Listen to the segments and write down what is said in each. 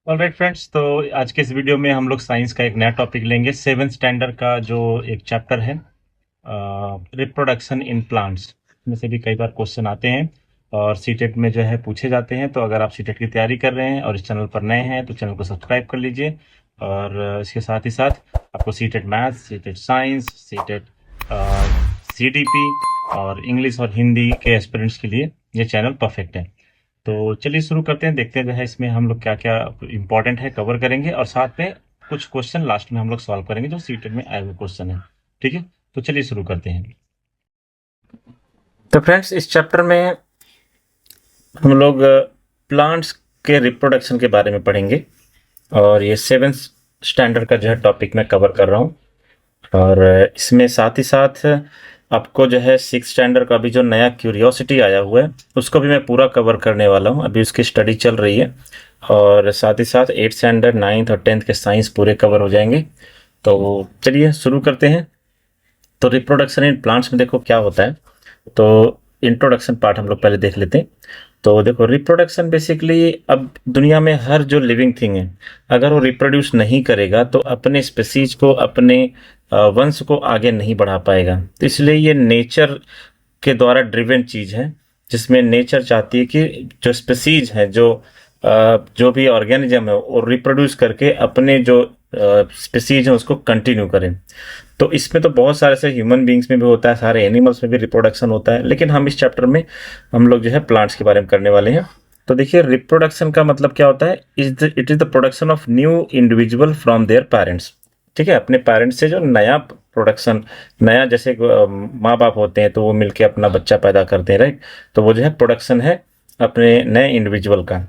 Alright friends, तो आज के इस वीडियो में हम लोग साइंस का एक नया टॉपिक लेंगे। सेवन स्टैंडर्ड का जो एक चैप्टर है, रिप्रोडक्शन इन प्लांट्स में से भी कई बार क्वेश्चन आते हैं और सीटेट में जो है पूछे जाते हैं। तो अगर आप सीटेट की तैयारी कर रहे हैं और इस चैनल पर नए हैं तो चैनल को सब्सक्राइब कर लीजिए। और इसके साथ ही साथ आपको CTET maths, CTET science, CTET CDP और इंग्लिश और हिंदी के एस्पिरेंट्स के लिए ये चैनल परफेक्ट है। तो चलिए शुरू करते हैं, देखते हैं जो है इसमें हम लोग क्या क्या इंपॉर्टेंट है कवर करेंगे और साथ में कुछ क्वेश्चन लास्ट में हम लोग सॉल्व करेंगे जो सीटेट में आए हुए क्वेश्चन है। ठीक है, तो चलिए शुरू करते हैं। तो फ्रेंड्स, इस चैप्टर में हम लोग प्लांट्स के रिप्रोडक्शन के बारे में पढ़ेंगे और ये सेवेंथ स्टैंडर्ड का जो है टॉपिक मैं कवर कर रहा हूँ। और इसमें साथ ही साथ आपको जो है सिक्स स्टैंडर्ड का भी जो नया क्यूरियोसिटी आया हुआ है उसको भी मैं पूरा कवर करने वाला हूँ। अभी उसकी स्टडी चल रही है और साथ ही साथ एट्थ स्टैंडर्ड, नाइन्थ और टेंथ के साइंस पूरे कवर हो जाएंगे। तो चलिए शुरू करते हैं। तो रिप्रोडक्शन इन प्लांट्स में देखो क्या होता है। तो इंट्रोडक्शन पार्ट हम लोग पहले देख लेते हैं। तो देखो, रिप्रोडक्शन बेसिकली अब दुनिया में हर जो लिविंग थिंग है, अगर वो रिप्रोड्यूस नहीं करेगा तो अपने स्पेसीज को, अपने वंश को आगे नहीं बढ़ा पाएगा। तो इसलिए ये नेचर के द्वारा ड्रिवन चीज है, जिसमें नेचर चाहती है कि जो स्पेसीज है, जो भी ऑर्गेनिज्म है वो रिप्रोड्यूस करके अपने जो स्पेसीज है उसको कंटिन्यू करें। तो इसमें तो बहुत सारे से ह्यूमन बींग्स में भी होता है, सारे एनिमल्स में भी रिप्रोडक्शन होता है, लेकिन हम इस चैप्टर में हम लोग जो है प्लांट्स के बारे में करने वाले हैं। तो देखिए, रिप्रोडक्शन का मतलब क्या होता है। It is the production of new individual from their parents. ठीक है, अपने पेरेंट्स से जो नया प्रोडक्शन, नया जैसे माँ बाप होते हैं तो वो मिलके अपना बच्चा पैदा करते हैं, राइट। तो वो जो है प्रोडक्शन है अपने नए इंडिविजुअल का।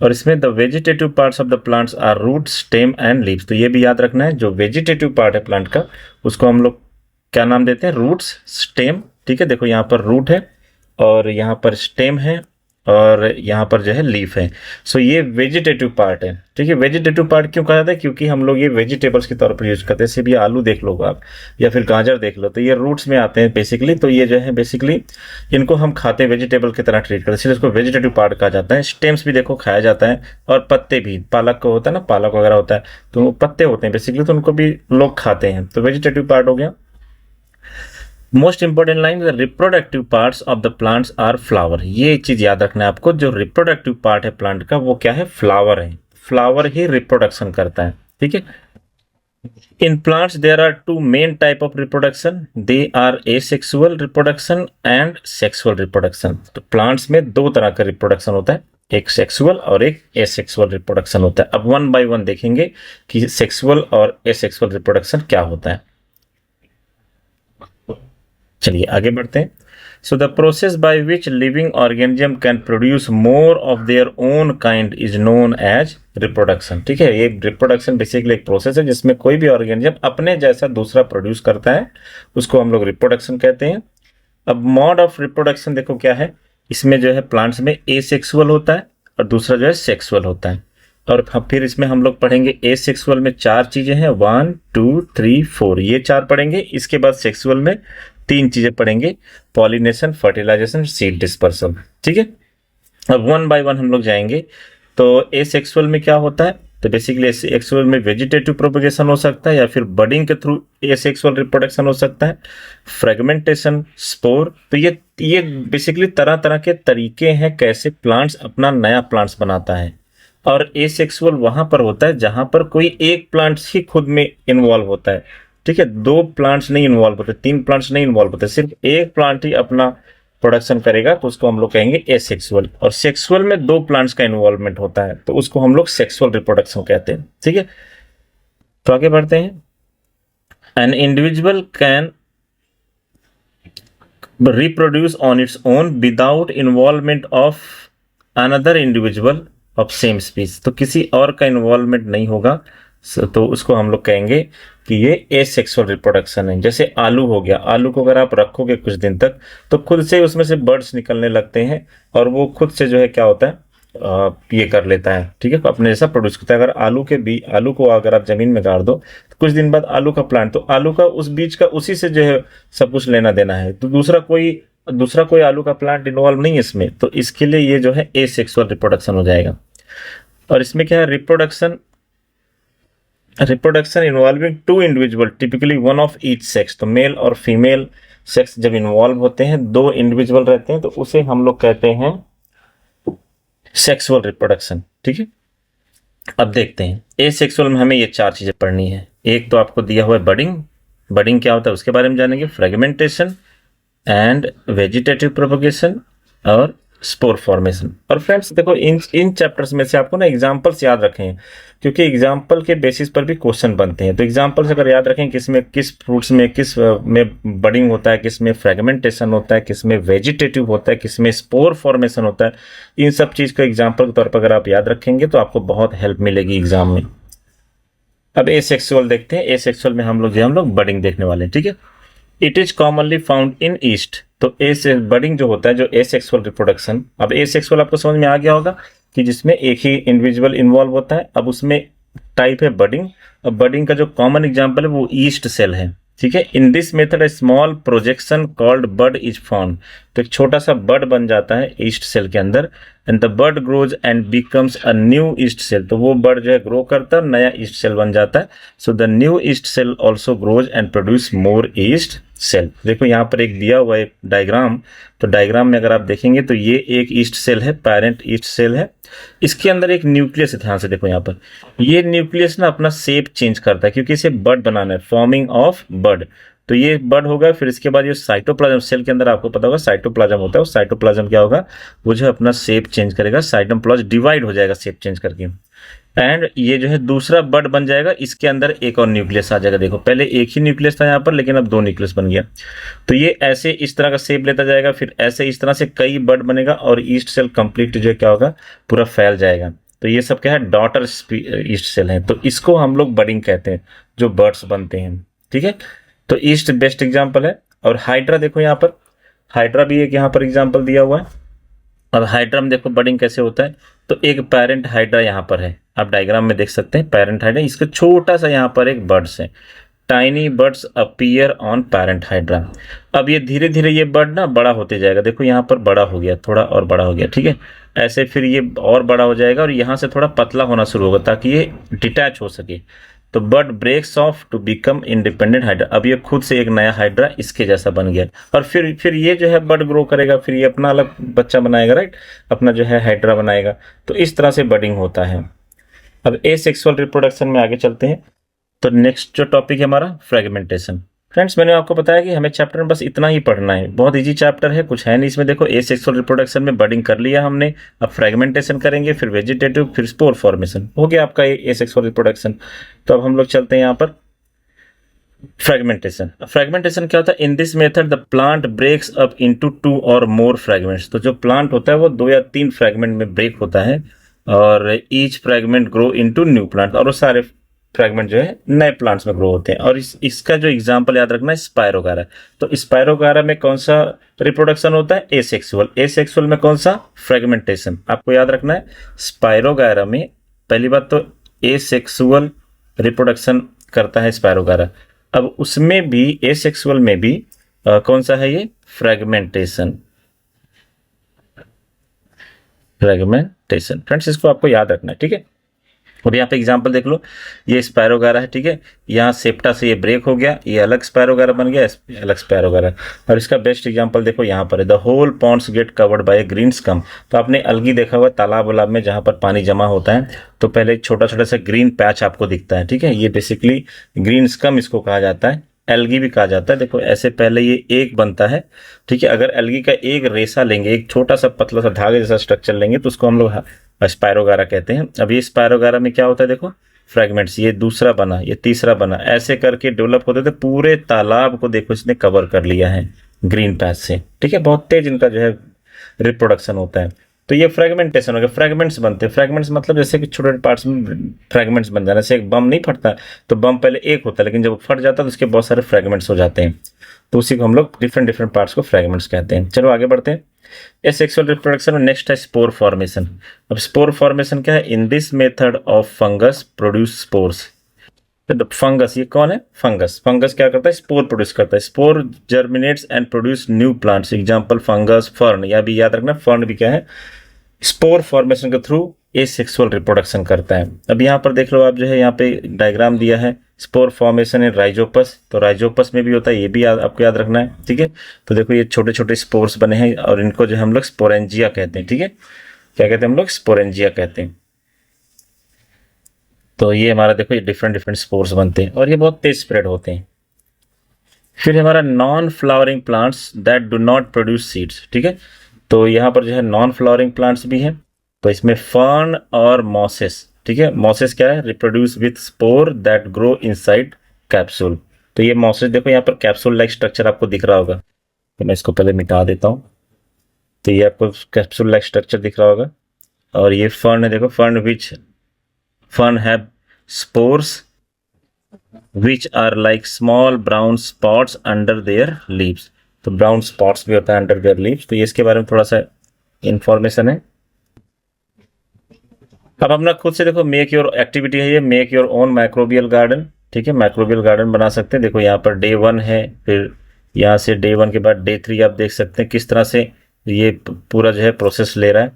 और इसमें the vegetative parts of the plants are root, stem and leaves. तो ये भी याद रखना है, जो वेजिटेटिव पार्ट है प्लांट का उसको हम लोग क्या नाम देते हैं, रूट्स, स्टेम। ठीक है, देखो यहाँ पर रूट है और यहाँ पर स्टेम है और यहाँ पर जो है लीफ है। सो ये वेजिटेटिव पार्ट है। ठीक है, वेजिटेटिव पार्ट क्यों कहा जाता है, क्योंकि हम लोग ये वेजिटेबल्स के तौर पर यूज करते हैं। जैसे भी आलू देख लो आप या फिर गाजर देख लो, तो ये रूट्स में आते हैं बेसिकली। तो ये जो है बेसिकली इनको हम खाते हैं, वेजिटेबल की तरह ट्रीट करते हैं, इसलिए इसको वेजिटेटिव पार्ट कहा जाता है। स्टेम्स भी देखो खाया जाता है और पत्ते भी, पालक को होता है ना, पालक वगैरह होता है तो वो पत्ते होते हैं बेसिकली, तो उनको भी लोग खाते हैं। तो वेजिटेटिव पार्ट हो गया। Most important line, the reproductive parts of the plants are flower. ये चीज याद रखना है आपको, जो रिप्रोडक्टिव पार्ट है प्लांट का वो क्या है, फ्लावर है। फ्लावर ही रिप्रोडक्शन करता है। ठीक है, in plants there are two main type of reproduction, they are asexual reproduction and sexual reproduction. तो प्लांट्स में दो तरह का रिप्रोडक्शन होता है, एक सेक्सुअल और एक एसेक्सुअल रिप्रोडक्शन होता है। अब वन बाय वन देखेंगे कि सेक्सुअल और एसेक्सुअल रिप्रोडक्शन क्या होता है। चलिए आगे बढ़ते हैं। So the process by which living organism can produce more of their own kind is known as reproduction. ठीक है, ये रिप्रोडक्शन बेसिकली एक प्रोसेस है जिसमें कोई भी ऑर्गेनिज्म अपने जैसा दूसरा प्रोड्यूस करता है, उसको हम लोग रिप्रोडक्शन कहते हैं। अब मोड ऑफ रिप्रोडक्शन देखो क्या है, इसमें जो है प्लांट्स में एसेक्सुअल होता है और दूसरा जो है सेक्सुअल होता है। और फिर इसमें हम लोग पढ़ेंगे एसेक्सुअल में चार चीजें हैं, 1 2 3 4, ये चार पढ़ेंगे। इसके बाद सेक्सुअल में तीन चीजें पढ़ेंगे, पॉलिनेशन, फर्टिलाइजेशन, सीड डिस्पर्सल। ठीक है, अब वन बाय वन हम लोग जाएंगे। तो एसेक्सुअल में क्या होता है, तो बेसिकली एसेक्सुअल में वेजिटेटिव प्रोपगेशन हो सकता है या फिर बडिंग के थ्रू एसेक्सुअल रिप्रोडक्शन हो सकता है, फ्रेगमेंटेशन, स्पोर। तो ये बेसिकली तरह तरह के तरीके हैं कैसे प्लांट्स अपना नया प्लांट्स बनाता है। और एसेक्सुअल वहां पर होता है जहां पर कोई एक प्लांट्स ही खुद में इन्वॉल्व होता है। ठीक है, दो प्लांट्स नहीं इन्वॉल्व होते, तीन प्लांट्स नहीं इन्वॉल्व होते, सिर्फ एक प्लांट ही अपना प्रोडक्शन करेगा, तो उसको हम लोग कहेंगे एसेक्सुअल। और सेक्सुअल में दो प्लांट्स का इन्वॉल्वमेंट होता है तो उसको हम लोग सेक्सुअल रिप्रोडक्शन कहते हैं। ठीक है, तो आगे बढ़ते हैं। An individual can reproduce on its own without involvement of another individual of same species। तो किसी और का इन्वॉल्वमेंट नहीं होगा, तो उसको हम लोग कहेंगे कि ये एसेक्सुअल रिप्रोडक्शन है। जैसे आलू हो गया, आलू को अगर आप रखोगे कुछ दिन तक तो खुद से उसमें से बर्ड्स निकलने लगते हैं और वो खुद से जो है क्या होता है, ये कर लेता है। ठीक है, अपने जैसा प्रोड्यूस करता है। अगर आलू को अगर आप जमीन में गाड़ दो तो कुछ दिन बाद आलू का प्लांट, तो आलू का उस बीज का उसी से जो है सब कुछ लेना देना है। तो दूसरा कोई आलू का प्लांट इन्वॉल्व नहीं है इसमें, तो इसके लिए ये जो है एसेक्सुअल रिप्रोडक्शन हो जाएगा। और इसमें क्या है, reproduction involving two individual typically one of each sex. तो मेल और फीमेल सेक्स जब इन्वॉल्व होते हैं, दो इंडिविजुअल रहते हैं, तो उसे हम लोग कहते हैं सेक्सुअल रिप्रोडक्शन। ठीक है, अब देखते हैं एसेक्सुअल में हमें ये चार चीजें पढ़नी है। एक तो आपको दिया हुआ है बडिंग क्या होता है उसके बारे में जानेंगे, फ्रेगमेंटेशन एंड वेजिटेटिव प्रोपगेशन और स्पोर फॉर्मेशन। और फ्रेंड्स देखो, इन चैप्टर्स में से आपको ना एग्जांपल्स याद रखें, क्योंकि एग्जांपल के बेसिस पर भी क्वेश्चन बनते हैं। तो एग्जांपल्स अगर याद रखें, किस फ्रूट्स में किस में बडिंग होता है, किस में फ्रेगमेंटेशन होता है, किस में वेजिटेटिव होता है, किस में स्पोर फॉर्मेशन होता है, इन सब चीज को एग्जाम्पल के तौर पर अगर आप याद रखेंगे तो आपको बहुत हेल्प मिलेगी एग्जाम में। अब एसेक्सुअल देखते हैं। एसेक्सुअल में हम लोग बडिंग देखने वाले हैं। ठीक है, it is commonly found in east. तो बडिंग जो होता है, जो एसेक्सुअल रिप्रोडक्शन, अब एसेक्सुअल आपको समझ में आ गया होगा कि जिसमें एक ही इंडिविजुअल इन्वॉल्व होता है। अब उसमें टाइप है बडिंग। अब बडिंग का जो कॉमन एग्जांपल है वो ईस्ट सेल है। ठीक है, in this method a small projection called bud is form. तो एक छोटा सा बड बन जाता है ईस्ट सेल के अंदर, and the bud grows and becomes a new yeast cell. तो वो बड जो है ग्रो करता है, नया ईस्ट सेल बन जाता है। So the new yeast cell also grows and produce more yeast cell. देखो यहाँ पर एक दिया हुआ है डायग्राम। तो डायग्राम में अगर आप देखेंगे तो ये एक ईस्ट सेल है, पेरेंट ईस्ट सेल है। इसके अंदर एक न्यूक्लियस है। ध्यान से देखो यहाँ पर, ये न्यूक्लियस ना अपना शेप चेंज करता है, क्योंकि इसे बड बनाना है, फॉर्मिंग ऑफ बड। तो ये बड होगा, फिर इसके बाद ये साइटोप्लाज्म, सेल के अंदर आपको पता होगा साइटोप्लाज्म होता है। वो साइटोप्लाज्म क्या होगा, वो जो अपना शेप चेंज करेगा, साइटोप्लाज्म डिवाइड हो जाएगा शेप चेंज करके, एंड ये जो है दूसरा बड बन जाएगा। इसके अंदर एक और न्यूक्लियस आ जाएगा। देखो पहले एक ही न्यूक्लियस था यहाँ पर, लेकिन अब दो न्यूक्लियस बन गया। तो ये ऐसे इस तरह का शेप लेता जाएगा, फिर ऐसे इस तरह से कई बड बनेगा, और ईस्ट सेल कंप्लीट जो क्या होगा, पूरा फैल जाएगा। तो ये सब क्या है, डॉटर ईस्ट सेल है। तो इसको हम लोग बडिंग कहते हैं, जो बर्ड्स बनते हैं। ठीक है, तो ईस्ट बेस्ट एग्जाम्पल है। और हाइड्रा देखो यहाँ पर, हाइड्रा भी एक यहाँ पर एग्जाम्पल दिया हुआ है। अब हाइड्रा में देखो बडिंग कैसे होता है। तो एक पेरेंट हाइड्रा यहाँ पर है, आप डायग्राम में देख सकते हैं पेरेंट हाइड्रा। इसका छोटा सा यहाँ पर एक बर्ड्स है, tiny birds appear on parent hydra. अब ये धीरे धीरे ये बर्ड ना बड़ा होते जाएगा। देखो यहाँ पर बड़ा हो गया, थोड़ा और बड़ा हो गया। ठीक है, ऐसे फिर ये और बड़ा हो जाएगा, और यहाँ से थोड़ा पतला होना शुरू होगा ताकि ये डिटैच हो सके। तो bud breaks off to become independent hydra. अब ये खुद से एक नया हाइड्रा इसके जैसा बन गया, और फिर ये जो है बर्ड ग्रो करेगा, फिर ये अपना अलग बच्चा बनाएगा, राइट, अपना जो है हाइड्रा बनाएगा। तो इस तरह से बडिंग होता है। अब एसेक्सुअल रिप्रोडक्शन में आगे चलते हैं। तो नेक्स्ट जो टॉपिक है हमारा फ्रेगमेंटेशन। फ्रेंड्स मैंने आपको बताया कि हमें चैप्टर में बस इतना ही पढ़ना है, बहुत इजी चैप्टर है, कुछ है नहीं इसमें। देखो एसेक्सुअल रिप्रोडक्शन में बडिंग कर लिया हमने, अब फ्रेगमेंटेशन करेंगे, फिर वेजिटेटिव, फिर स्पोर फॉर्मेशन, हो गया आपका एसेक्सुअल रिप्रोडक्शन। तो अब हम लोग चलते हैं यहाँ पर फ्रेगमेंटेशन। फ्रेगमेंटेशन क्या होता है, in this method the plant breaks up into 2 और मोर फ्रेगमेंट्स। तो जो प्लांट होता है वो 2 या 3 फ्रेगमेंट में ब्रेक होता है, और each fragment grow into new plant, और वो सारे फ्रेगमेंट जो है नए प्लांट्स में ग्रो होते हैं। और इसका जो एग्जांपल याद रखना है स्पायरोगारा। तो स्पायरोगारा में कौन सा रिप्रोडक्शन होता है, एसेक्सुअल। एसेक्सुअल में कौन सा, फ्रेगमेंटेशन। आपको याद रखना है स्पायरोगारा में पहली बात तो एसेक्सुअल रिप्रोडक्शन करता है स्पायरोगारा। अब उसमें भी एसेक्सुअल में भी कौन सा है ये, फ्रेगमेंटेशन। फ्रेंड्स इसको आपको याद रखना है। ठीक है, और यहाँ पे एग्जांपल देख लो, ये स्पैरोगारा है। ठीक है, यहाँ सेप्टा से ये ब्रेक हो गया, ये अलग स्पैरोगारा बन गया, अलग स्पैरोगारा। और इसका बेस्ट एग्जांपल देखो यहाँ पर है, the whole ponds get covered by green scum. तो आपने अलगी देखा हुआ तालाब वालाब में जहाँ पर पानी जमा होता है, तो पहले एक छोटा छोटा सा ग्रीन पैच आपको दिखता है। ठीक है, ये बेसिकली ग्रीन स्कम इसको कहा जाता है, एल्गी भी कहा जाता है। देखो ऐसे पहले ये एक बनता है। ठीक है, अगर एल्गी का एक रेशा लेंगे, एक छोटा सा पतला सा धागे जैसा स्ट्रक्चर लेंगे, तो उसको हम लोग स्पायरोगारा कहते हैं। अब ये स्पायरोगारा में क्या होता है, देखो फ्रेगमेंट्स, ये दूसरा बना, ये तीसरा बना, ऐसे करके डेवलप होते थे। पूरे तालाब को देखो इसने कवर कर लिया है ग्रीन पैच से। ठीक है, बहुत तेज इनका जो है रिप्रोडक्शन होता है। तो ये फ्रेगमेंटेशन हो गया, फ्रेगमेंट्स बनते हैं। फ्रेगमेंट्स मतलब जैसे कि छोटे छोटे पार्ट्स में फ्रेगमेंट्स बन जाना। जैसे एक बम नहीं फटता, तो बम पहले एक होता है, लेकिन जब फट जाता है तो उसके बहुत सारे फ्रेगमेंट्स हो जाते हैं। तो उसी को हम लोग डिफरेंट डिफरेंट पार्ट्स को फ्रेगमेंट्स कहते हैं। चलो आगे बढ़ते हैं। एसेक्सुअल रिप्रोडक्शन में नेक्स्ट है स्पोर फॉर्मेशन। अब स्पोर फॉर्मेशन क्या है, in this method of fungus produce spores. तो फंगस, ये कौन है, फंगस। फंगस क्या करता है, स्पोर प्रोड्यूस करता है। Spore germinates and produce new plants. Example fungus, fern. या भी याद रखना, फर्न भी क्या है, स्पोर फॉर्मेशन के थ्रू एसेक्सुअल रिप्रोडक्शन करता है। अब यहाँ पर देख लो आप, जो है यहाँ पे डायग्राम दिया है, स्पोर फॉर्मेशन इन राइजोपस, तो राइजोपस में भी होता है, ये भी आपको याद रखना है, ठीक है। तो देखो ये छोटे छोटे स्पोर्स बने हैं और इनको जो हम लोग स्पोरेंजिया कहते हैं, ठीक है। क्या कहते हैं हम लोग? स्पोरेंजिया कहते हैं। तो ये हमारा देखो ये डिफरेंट डिफरेंट स्पोर्स बनते हैं और ये बहुत तेज स्प्रेड होते हैं। फिर हमारा non flowering plants that do not produce seeds, ठीक है। तो यहाँ पर जो है नॉन फ्लावरिंग प्लांट्स भी हैं, तो इसमें फर्न और मॉसेस, ठीक है। मॉसेस क्या है? Reproduce with spore that grow inside capsule. तो ये मॉसेस देखो यहाँ पर कैप्सूल लाइक स्ट्रक्चर आपको दिख रहा होगा, तो मैं इसको पहले मिटा देता हूँ। तो ये आपको कैप्सूल लाइक स्ट्रक्चर दिख रहा होगा। और ये फर्न है, देखो fern have spores which are like small brown spots under their leaves। तो ब्राउन स्पॉट्स भी होता है अंडर देयर लीव्स। तो ये इसके बारे में थोड़ा सा इंफॉर्मेशन है। अब अपना खुद से देखो, मेक योर एक्टिविटी है ये, make your own microbial garden, ठीक है। माइक्रोबियल गार्डन बना सकते हैं। देखो यहाँ पर डे 1 है, फिर यहाँ से डे 1 के बाद डे 3 आप देख सकते हैं किस तरह से ये पूरा जो है प्रोसेस ले रहा है।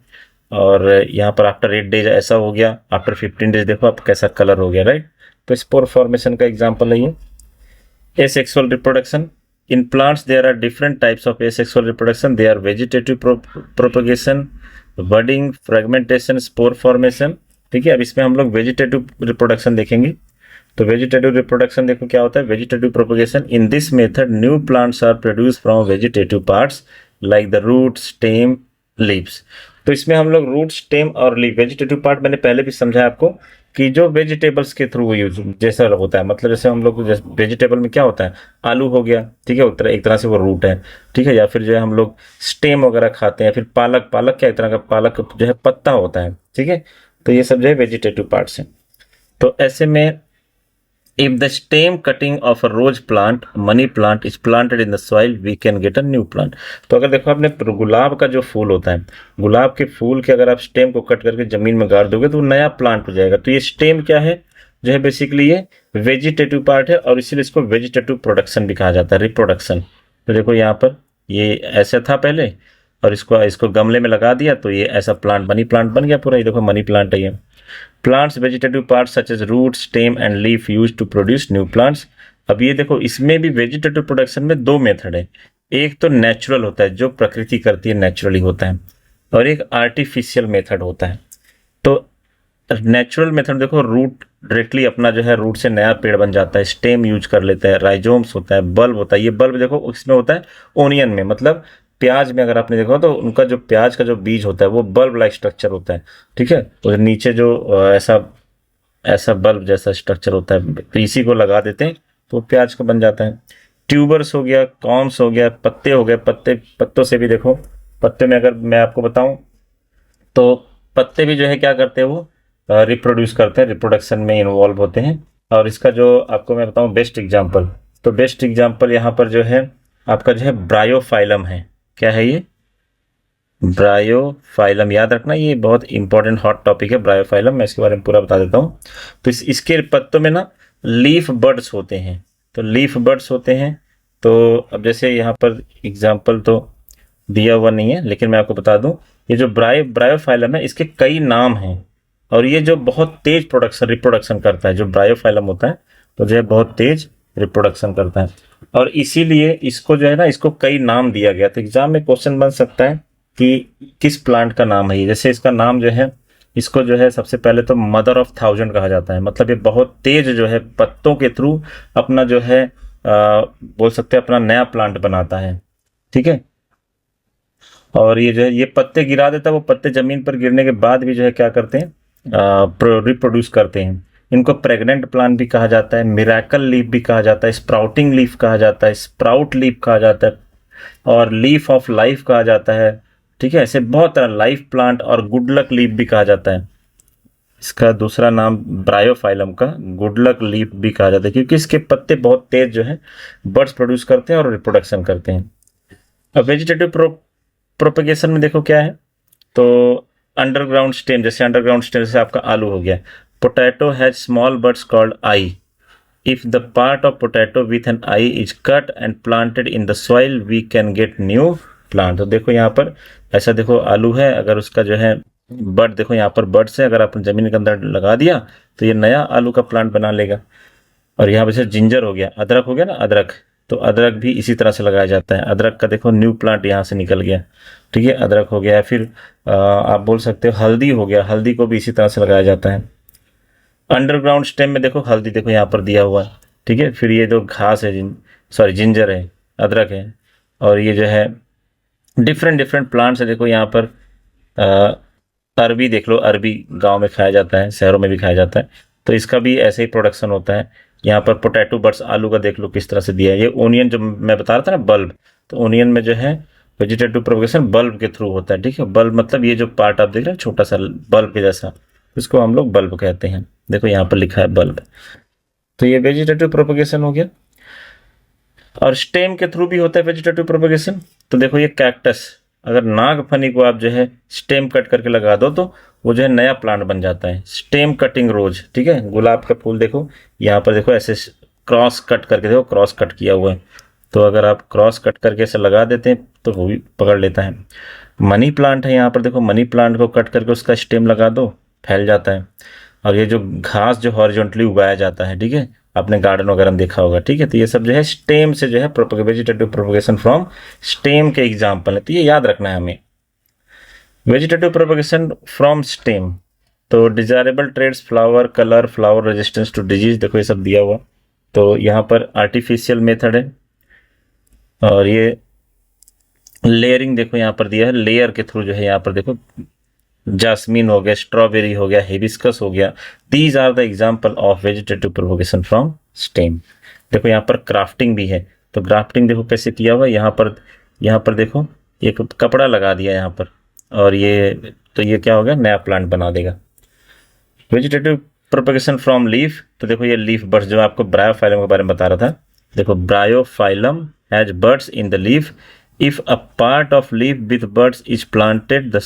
और यहाँ पर आफ्टर 8 डेज ऐसा हो गया, आफ्टर 15 डेज देखो आप कैसा कलर हो गया, राइट। तो स्पोर फॉर्मेशन का एग्जांपल है ये। Asexual reproduction in plants, there are different types of asexual reproduction. They are vegetative propagation, budding, fragmentation, spore formation, ठीक है। अब इसमें हम लोग वेजिटेटिव रिप्रोडक्शन देखेंगे। तो वेजिटेटिव रिप्रोडक्शन देखो क्या होता है। Vegetative propagation, in this method new plants are produce from vegetative parts like the root, stem, leaves. तो इसमें हम लोग रूट, स्टेम और लीफ, वेजिटेटिव पार्ट मैंने पहले भी समझाया आपको कि जो वेजिटेबल्स के थ्रू यूज जैसा होता है, मतलब जैसे हम लोग वेजिटेबल में क्या होता है, आलू हो गया, ठीक है, एक तरह से वो रूट है, ठीक है। या फिर जो है हम लोग स्टेम वगैरह खाते हैं। फिर पालक क्या एक तरह का पालक जो है पत्ता होता है, ठीक है। तो ये सब जो है वेजिटेटिव पार्ट्स हैं। तो ऐसे में if the stem cutting of a rose plant, money plant is planted in the soil, we can get a new plant। तो अगर देखो आपने गुलाब का जो फूल होता है, गुलाब के फूल के अगर आप स्टेम को कट करके जमीन में गाड़ दोगे तो वो नया प्लांट हो जाएगा। तो ये स्टेम क्या है, जो है बेसिकली ये वेजिटेटिव पार्ट है और इसीलिए इसको वेजिटेटिव प्रोडक्शन भी कहा जाता है, रिप्रोडक्शन। तो देखो यहाँ पर ये ऐसा था पहले और इसको गमले में लगा दिया तो ये ऐसा प्लांट, मनी प्लांट बन गया पूरा। ये देखो मनी प्लांट है ये। Plants vegetative parts such as root, stem and leaf used to produce new plants. अब ये देखो इसमें भी वेजिटेटिव प्रोडक्शन में 2 मेथड है। एक तो नेचुरल होता है, जो प्रकृति करती है, नेचुरली होता है, और एक आर्टिफिशियल मेथड होता है। तो नेचुरल मेथड देखो, रूट डायरेक्टली अपना जो है रूट से नया पेड़ बन जाता है, स्टेम यूज कर लेता है, राइजोम्स होता है, बल्ब होता है। ये बल्ब देखो इसमें होता है ओनियन में, मतलब प्याज में अगर आपने देखा तो उनका जो प्याज का जो बीज होता है वो बल्ब लाइक स्ट्रक्चर होता है, ठीक है। और नीचे जो ऐसा बल्ब जैसा स्ट्रक्चर होता है, तो इसी को लगा देते हैं तो प्याज का बन जाता है। ट्यूबर्स हो गया, कॉम्स हो गया, पत्ते हो गए, पत्तों से भी देखो, पत्ते में अगर मैं आपको बताऊं तो पत्ते भी जो है क्या करते हैं, वो रिप्रोड्यूस करते हैं, रिप्रोडक्शन में इन्वॉल्व होते हैं। और इसका जो आपको मैं बताऊं बेस्ट एग्जांपल, तो बेस्ट एग्जांपल यहाँ पर जो है आपका जो है ब्रायोफाइलम है। क्या है ये? ब्रायोफाइलम। याद रखना ये बहुत इंपॉर्टेंट हॉट टॉपिक है ब्रायोफाइलम, मैं इसके बारे में पूरा बता देता हूँ। तो इसके पत्तों में ना लीफ बड्स होते हैं, तो लीफ बड्स होते हैं। तो अब जैसे यहाँ पर एग्जांपल तो दिया हुआ नहीं है, लेकिन मैं आपको बता दूं, ये जो ब्रायोफाइलम है इसके कई नाम हैं और ये जो बहुत तेज रिप्रोडक्शन करता है, जो ब्रायोफाइलम होता है तो जो है बहुत तेज रिप्रोडक्शन करता है और इसीलिए इसको जो है ना, इसको कई नाम दिया गया। तो एग्जाम में क्वेश्चन बन सकता है कि किस प्लांट का नाम है ये। जैसे इसका नाम जो है, इसको जो है सबसे पहले तो मदर ऑफ 1000 कहा जाता है, मतलब ये बहुत तेज जो है पत्तों के थ्रू अपना जो है बोल सकते हैं अपना नया प्लांट बनाता है, ठीक है। और ये जो है ये पत्ते गिरा देता है, वो पत्ते जमीन पर गिरने के बाद भी जो है क्या करते हैं, रिप्रोड्यूस करते हैं। इनको प्रेग्नेंट प्लांट भी कहा जाता है, मिराकल लीफ भी कहा जाता है, स्प्राउटिंग लीफ कहा जाता है, स्प्राउट लीफ कहा जाता है और लीफ ऑफ लाइफ कहा जाता है, ठीक है। ऐसे बहुत तरह, लाइफ प्लांट और गुड लक लीफ भी कहा जाता है। इसका दूसरा नाम ब्रायोफाइलम का गुड लक लीफ भी कहा जाता है क्योंकि इसके पत्ते बहुत तेज जो है बर्ड्स प्रोड्यूस करते हैं और रिप्रोडक्शन करते हैं। अब वेजिटेटिव प्रोपगेशन में देखो क्या है, तो अंडरग्राउंड स्टेम, जैसे अंडरग्राउंड स्टेम जैसे आपका आलू हो गया। Potato has small buds called eye, if the part of potato with an eye is cut and planted in the soil we can get new plant. तो देखो यहाँ पर ऐसा देखो आलू है, अगर उसका जो है बड देखो यहाँ पर बड से अगर आपने जमीन के अंदर लगा दिया तो ये नया आलू का प्लांट बना लेगा। और यहाँ पे से जिंजर हो गया, अदरक हो गया ना, अदरक, तो अदरक भी इसी तरह से लगाया जाता है। अदरक का देखो न्यू प्लांट यहाँ से निकल गया, ठीक है, अदरक हो गया। फिर आप बोल सकते हो हल्दी हो गया, हल्दी को भी इसी तरह से लगाया जाता है। अंडरग्राउंड स्टेम में देखो हल्दी देखो यहाँ पर दिया हुआ है, ठीक है। फिर ये जो घास है, सॉरी जिंजर है, अदरक है, और ये जो है डिफरेंट डिफरेंट प्लांट्स है। देखो यहाँ पर अरबी देख लो, अरबी गांव में खाया जाता है, शहरों में भी खाया जाता है, तो इसका भी ऐसे ही प्रोडक्शन होता है। यहाँ पर पोटैटो बर्ड्स, आलू का देख लो किस तरह से दिया है। ये ओनियन जो मैं बता रहा था ना, बल्ब, तो ओनियन में जो है वेजिटेटिव प्रोपगेशन बल्ब के थ्रू होता है, ठीक है। बल्ब मतलब ये जो पार्ट आप देख रहे हैं छोटा सा बल्ब के जैसा, इसको हम लोग बल्ब कहते हैं। देखो यहाँ पर लिखा है बल्ब, तो ये वेजिटेटिव प्रोपगेशन हो गया। और स्टेम के थ्रू भी होता है वेजिटेटिव प्रोपगेशन। तो देखो ये कैक्टस, अगर नागफनी को आप जो है स्टेम कट करके लगा दो तो वो जो है नया प्लांट बन जाता है। स्टेम कटिंग रोज, ठीक है। गुलाब का फूल देखो यहाँ पर देखो ऐसे क्रॉस कट करके, देखो क्रॉस कट किया हुआ है, तो अगर आप क्रॉस कट करके ऐसे लगा देते हैं तो वो भी पकड़ लेता है। मनी प्लांट है यहाँ पर देखो, मनी प्लांट को कट करके उसका स्टेम लगा दो, फैल जाता है। और ये जो घास जो हॉरिजॉन्टली उगाया जाता है, ठीक है, आपने गार्डन वगैरह में देखा होगा, ठीक है। तो ये सब जो है स्टेम से जो है वेजिटेटिव प्रोपगेशन फ्रॉम स्टेम के एग्जाम्पल है, तो ये याद रखना है हमें। वेजिटेटिव प्रोपगेशन फ्रॉम स्टेम, तो desirable traits, flower colour, flower resistance to disease, देखो ये सब दिया हुआ। तो यहाँ पर आर्टिफिशियल मेथड है, और ये लेयरिंग देखो यहाँ पर दिया है, लेयर के थ्रू जो है यहाँ पर देखो जास्मीन हो गया, स्ट्रॉबेरी हो गया, हिबिस्कस हो गया। These are the example of vegetative propagation from stem. देखो यहाँ पर क्राफ्टिंग भी है, तो ग्राफ्टिंग देखो कैसे किया हुआ। यहाँ पर देखो एक कपड़ा लगा दिया यहाँ पर, और ये तो ये क्या हो गया, नया प्लांट बना देगा। वेजिटेटिव प्रोपगेशन फ्रॉम लीफ, तो देखो ये लीफ बर्ड्स, जो आपको ब्रायोफाइलम के बारे में बता रहा था, देखो bryophyllum has buds in the leaf. If a part of leaf with buds is planted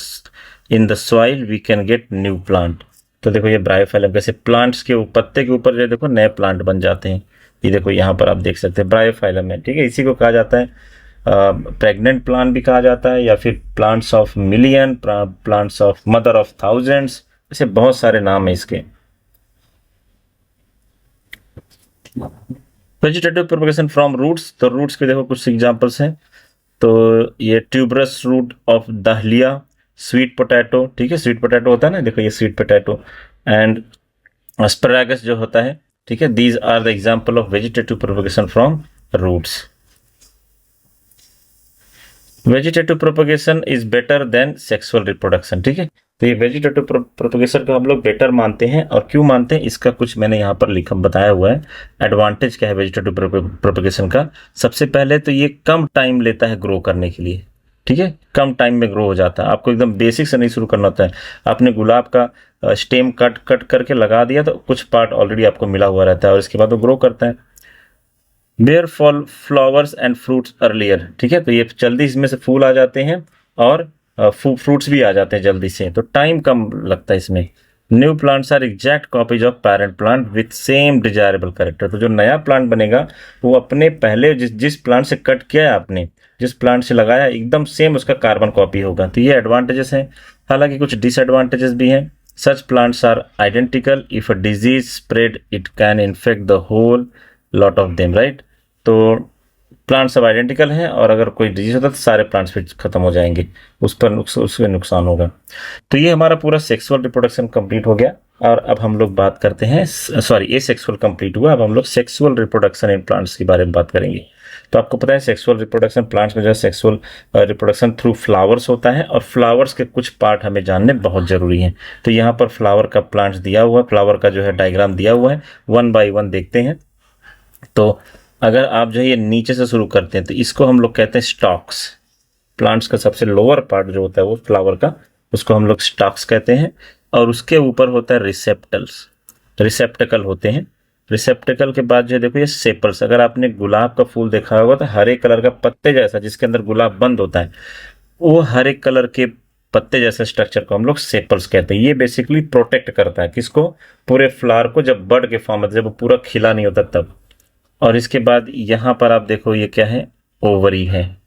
in the soil we can get new plant. तो देखो ये ब्रायोफाइलम कैसे प्लांट्स के पत्ते के ऊपर जो देखो नए प्लांट बन जाते हैं। ये देखो यहाँ पर आप देख सकते हैं ब्रायोफाइलम है, ठीक है। इसी को कहा जाता है प्रेग्नेंट प्लांट भी कहा जाता है, या फिर plants of million, plants of mother of thousands, ऐसे बहुत सारे नाम है इसके। वेजिटेटिव प्रोपगेशन फ्रॉम रूट्स, तो रूट्स के देखो कुछ एग्जांपल्स हैं। तो ये tuberous root of dahlia, sweet potato, ठीक है, स्वीट पोटैटो होता है ना, देखो ये स्वीट पोटैटो, एंड एस्पैरागस जो होता है, ठीक है। These are the example of vegetative propagation from roots. Vegetative propagation is better than sexual reproduction, ठीक है। तो ये वेजिटेटिव प्रोपगेशन को हम लोग बेटर मानते हैं, और क्यों मानते हैं इसका कुछ मैंने यहाँ पर लिखा बताया हुआ है। एडवांटेज क्या है वेजिटेटिव प्रोपगेशन का, सबसे पहले तो ये कम टाइम लेता है ग्रो करने के लिए, ठीक है, कम टाइम में ग्रो हो जाता है। आपको एकदम बेसिक से नहीं शुरू करना होता है। आपने गुलाब का स्टेम कट करके लगा दिया तो कुछ पार्ट ऑलरेडी आपको मिला हुआ रहता है, और इसके बाद वो ग्रो करता है। Bear fall flowers and fruits earlier, ठीक है, तो ये जल्दी इसमें से फूल आ जाते हैं, और फ्रूट्स भी आ जाते हैं जल्दी से, तो टाइम कम लगता है इसमें। New plants are exact copies of parent plant with same desirable character, तो जो नया प्लांट बनेगा वो अपने पहले जिस प्लांट से कट किया है आपने, जिस प्लांट से लगाया, एकदम सेम उसका कार्बन कॉपी होगा। तो ये एडवांटेजेस हैं, हालांकि कुछ डिसएडवांटेजेस भी हैं। Such plants are identical, if a disease spread it can infect the whole lot of them, right. तो प्लांट सब आइडेंटिकल हैं, और अगर कोई डिजीज होता है तो सारे प्लांट्स फिर खत्म हो जाएंगे, उसमें नुकसान होगा। तो ये हमारा पूरा सेक्सुअल रिप्रोडक्शन कंप्लीट हो गया, और अब हम लोग बात करते हैं, सॉरी ये सेक्सुअल कंप्लीट हुआ, अब हम लोग सेक्सुअल रिप्रोडक्शन इन प्लांट्स के बारे में बात करेंगे। तो आपको पता है सेक्सुअल रिप्रोडक्शन प्लांट्स में जो है सेक्सुअल रिप्रोडक्शन थ्रू फ्लावर्स होता है, और फ्लावर्स के कुछ पार्ट हमें जानने बहुत जरूरी हैं। तो यहाँ पर फ्लावर का प्लांट्स दिया हुआ है, फ्लावर का जो है डायग्राम दिया हुआ है, 1 बाय 1 देखते हैं। तो अगर आप जो है ये नीचे से शुरू करते हैं तो इसको हम लोग कहते हैं स्टॉक्स। प्लांट्स का सबसे लोअर पार्ट जो होता है वो फ्लावर का, उसको हम लोग स्टॉक्स कहते हैं, और उसके ऊपर होता है रिसेप्टिकल होते हैं। रिसेप्टिकल के बाद जो है देखो ये सेपल्स, अगर आपने गुलाब का फूल देखा होगा तो हरे कलर का पत्ते जैसा जिसके अंदर गुलाब बंद होता है, वो हरे कलर के पत्ते जैसे स्ट्रक्चर को हम लोग सेपल्स कहते हैं। ये बेसिकली प्रोटेक्ट करता है किसको, पूरे फ्लावर को, जब बड के फॉर्म में, जब वो पूरा खिला नहीं होता तब। और इसके बाद यहाँ पर आप देखो ये क्या है, ओवरी है,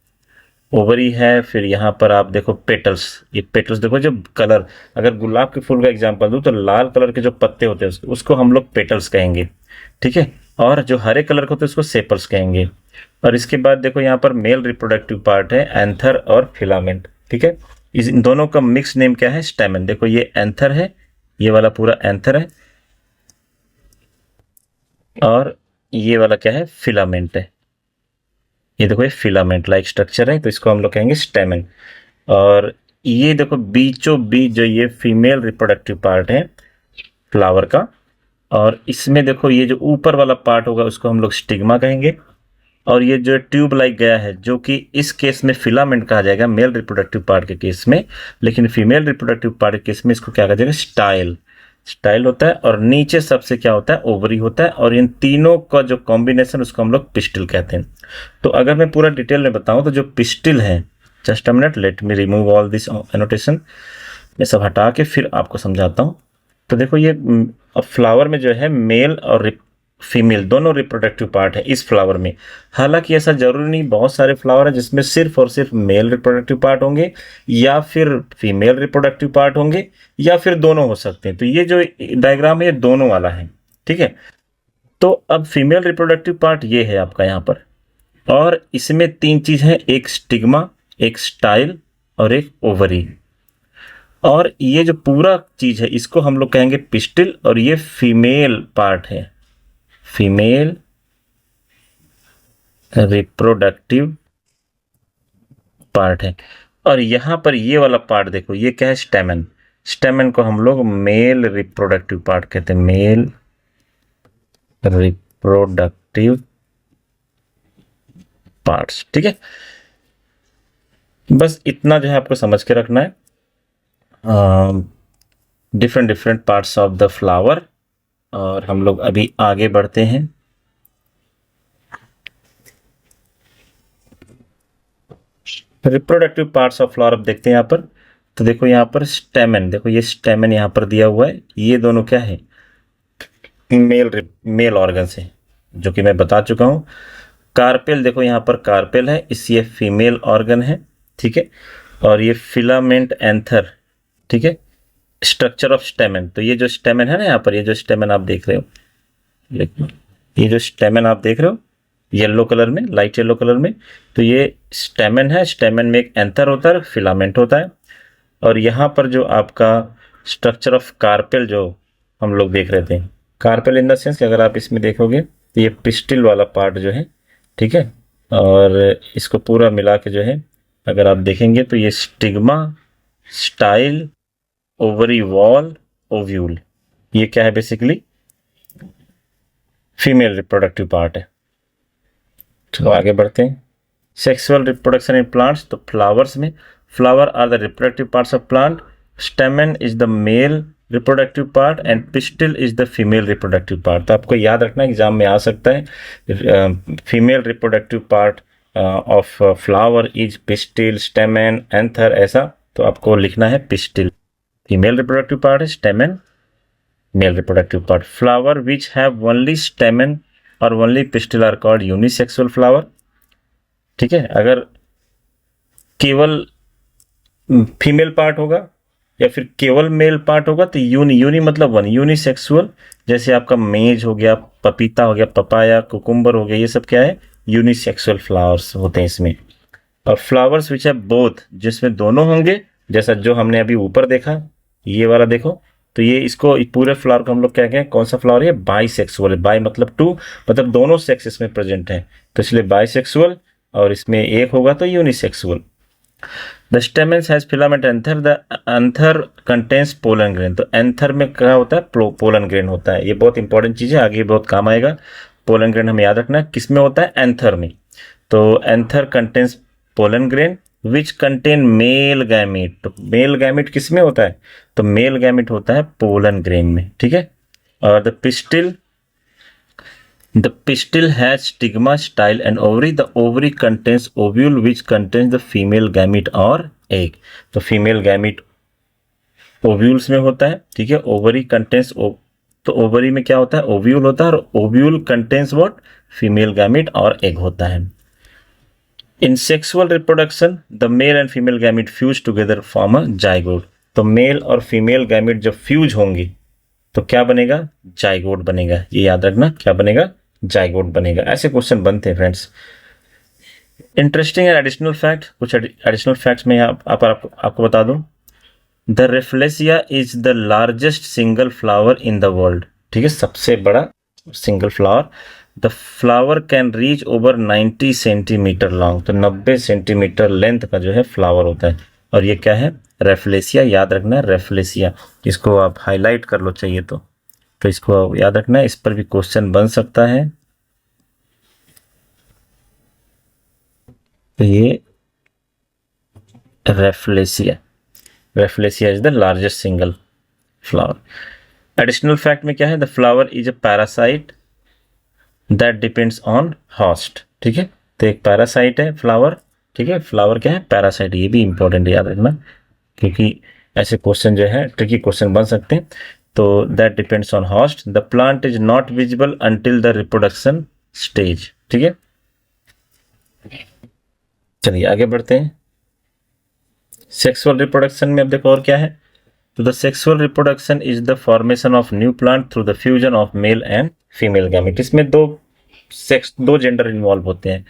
ओवरी है। फिर यहाँ पर आप देखो पेटल्स, ये पेटल्स देखो, जो कलर, अगर गुलाब के फूल का एग्जांपल दूं तो लाल कलर के जो पत्ते होते हैं उसको हम लोग पेटल्स कहेंगे, ठीक है। और जो हरे कलर के होते हैं उसको सेपल्स कहेंगे। और इसके बाद देखो यहाँ पर मेल रिप्रोडक्टिव पार्ट है एंथर और फिलामेंट, ठीक है। इन दोनों का मिक्स नेम क्या है? स्टेमन। देखो ये एंथर है, ये वाला पूरा एंथर है, और ये वाला क्या है? फिलामेंट है। ये देखो ये फिलामेंट लाइक स्ट्रक्चर है, तो इसको हम लोग कहेंगे स्टेमन। और ये देखो बीचों बीच जो ये फीमेल रिप्रोडक्टिव पार्ट है फ्लावर का, और इसमें देखो ये जो ऊपर वाला पार्ट होगा उसको हम लोग स्टिग्मा कहेंगे। और ये जो ट्यूब लाइक गया है, जो कि इस केस में फिलामेंट कहा जाएगा मेल रिप्रोडक्टिव पार्ट के केस में, लेकिन फीमेल रिप्रोडक्टिव पार्ट के केस में इसको क्या कहा जाएगा? स्टाइल। स्टाइल होता है, और नीचे सबसे क्या होता है? ओवरी होता है। और इन तीनों का जो कॉम्बिनेशन उसको हम लोग पिस्टिल कहते हैं। तो अगर मैं पूरा डिटेल में बताऊं तो जो पिस्टिल है, just a minute, let me remove all this annotation, ये सब हटा के फिर आपको समझाता हूं। तो देखो ये फ्लावर में जो है मेल और फीमेल दोनों रिप्रोडक्टिव पार्ट है इस फ्लावर में। हालांकि ऐसा जरूरी नहीं, बहुत सारे फ्लावर है जिसमें सिर्फ और सिर्फ मेल रिप्रोडक्टिव पार्ट होंगे, या फिर फीमेल रिप्रोडक्टिव पार्ट होंगे, या फिर दोनों हो सकते हैं। तो ये जो डायग्राम है ये दोनों वाला है, ठीक है। तो अब फीमेल रिप्रोडक्टिव पार्ट ये है आपका यहाँ पर, और इसमें तीन चीज है, एक स्टिग्मा, एक स्टाइल, और एक ओवरी। और ये जो पूरा चीज है इसको हम लोग कहेंगे पिस्टिल, और ये फीमेल पार्ट है, फीमेल रिप्रोडक्टिव पार्ट है। और यहां पर ये वाला पार्ट देखो, ये क्या है? स्टेमन। स्टेमन को हम लोग मेल रिप्रोडक्टिव पार्ट कहते हैं, मेल रिप्रोडक्टिव पार्ट्स, ठीक है। बस इतना जो है आपको समझ के रखना है, different different parts of the flower. और हम लोग अभी आगे बढ़ते हैं। रिप्रोडक्टिव पार्ट्स ऑफ फ्लावर अब देखते हैं यहाँ पर। तो देखो यहाँ पर स्टेमन, देखो ये स्टेमन यहाँ पर दिया हुआ है, ये दोनों क्या है? मेल ऑर्गन है, जो कि मैं बता चुका हूं। कार्पेल, देखो यहाँ पर कार्पेल है, इस ये फीमेल ऑर्गन है, ठीक है। और ये फिलामेंट एंथर, ठीक है। स्ट्रक्चर ऑफ स्टेमन, तो ये जो स्टेमन है ना यहाँ पर, ये जो स्टेमन आप देख रहे हो, ये जो स्टेमन आप देख रहे हो येलो कलर में, लाइट येलो कलर में, तो ये स्टेमन है। स्टेमन में एक एंथर होता है, फिलामेंट होता है। और यहाँ पर जो आपका स्ट्रक्चर ऑफ कार्पेल जो हम लोग देख रहे थे, कार्पेल इन द सेंस कि अगर आप इसमें देखोगे तो ये पिस्टिल वाला पार्ट जो है, ठीक है। और इसको पूरा मिला के जो है अगर आप देखेंगे तो ये stigma, style, ovary wall, ovule, ये क्या है? बेसिकली फीमेल रिप्रोडक्टिव पार्ट है। तो आगे बढ़ते हैं। सेक्सुअल रिप्रोडक्शन इन प्लांट्स, तो फ्लावर्स में, flower are the reproductive parts of plant, stamen is the male reproductive part and pistil is the female reproductive part. तो आपको याद रखना एग्जाम में आ सकता है, female reproductive part of flower is pistil, stamen, anther, ऐसा। तो आपको लिखना है पिस्टिल, फीमेल रिप्रोडक्टिव पार्ट है, stamen male reproductive part. Flower which have only stamen और only pistil are called unisexual flower, ठीक है। अगर केवल फीमेल पार्ट होगा या फिर केवल मेल पार्ट होगा तो यूनी मतलब वन, यूनिसेक्सुअल। जैसे आपका मेज हो गया, पपीता हो गया, पपाया, कुकुम्बर हो गया, ये सब क्या है? यूनिसेक्सुअल फ्लावर्स होते हैं इसमें। और फ्लावर्स विच है बोथ, जिसमें दोनों होंगे, जैसा जो हमने अभी ऊपर देखा, ये वाला देखो, तो ये इसको पूरे फ्लावर को हम लोग क्या कहें? कौन सा फ्लावर है? बाइसेक्सुअल है। बाई मतलब टू, मतलब दोनों सेक्स इसमें प्रेजेंट है, तो इसलिए बाइसेक्सुअल। और इसमें एक होगा तो unisexual. The stamens has filament anther, the anther contains pollen grain. तो एंथर में क्या होता है? पोलन ग्रेन होता है। ये बहुत इंपॉर्टेंट चीज है, आगे बहुत काम आएगा। पोलन ग्रेन हमें याद रखना है, किस में होता है? एंथर में। तो anther contains pollen grain which contain male gamete. तो मेल गैमेट किस में होता है? तो मेल गैमेट होता है पोलन ग्रेन में, ठीक है। और the pistil has stigma, style and ovary. The ovary contains ovule which contains the female gamete or egg. तो female gamete ovules में होता है, ठीक है। ovary contains तो ovary में क्या होता है? ovule होता है, और ovule contains what? female gamete और egg होता है। In sexual reproduction the male and female gamete fuse together form a zygote. तो मेल और फीमेल गैमिट जब फ्यूज होंगी तो क्या बनेगा? जाइगोट बनेगा। ये याद रखना, क्या बनेगा? जाइगोट बनेगा। ऐसे क्वेश्चन बनते हैं friends. Interesting and additional fact, कुछ एडिशनल फैक्ट्स में आपको बता दूं। The Rafflesia is the largest single flower in the world. ठीक है, सबसे बड़ा single flower. The flower can reach over 90 centimetre long. तो 90 सेंटीमीटर लेंथ का जो है फ्लावर होता है। और ये क्या है? रेफ्लेसिया। याद रखना, रेफ्लेसिया। इसको आप हाईलाइट कर लो चाहिए तो इसको याद रखना, इस पर भी क्वेश्चन बन सकता है। तो ये Rafflesia, Rafflesia is the largest single flower. Additional fact में क्या है? The flower is a parasite that depends on host. ठीक है, तो एक पैरासाइट है फ्लावर। ठीक है, फ्लावर क्या है? पैरासाइट। ये भी इंपॉर्टेंट याद रखना, क्योंकि ऐसे क्वेश्चन जो है ट्रिकी क्वेश्चन बन सकते हैं। तो that depends on host. The plant is not visible until the reproduction stage. ठीक है, चलिए आगे बढ़ते हैं। सेक्सुअल रिप्रोडक्शन में अब देखो और क्या है। तो the sexual reproduction is the formation of new plant through the fusion of male and female gamete. इसमें दो जेंडर इन्वॉल्व होते हैं।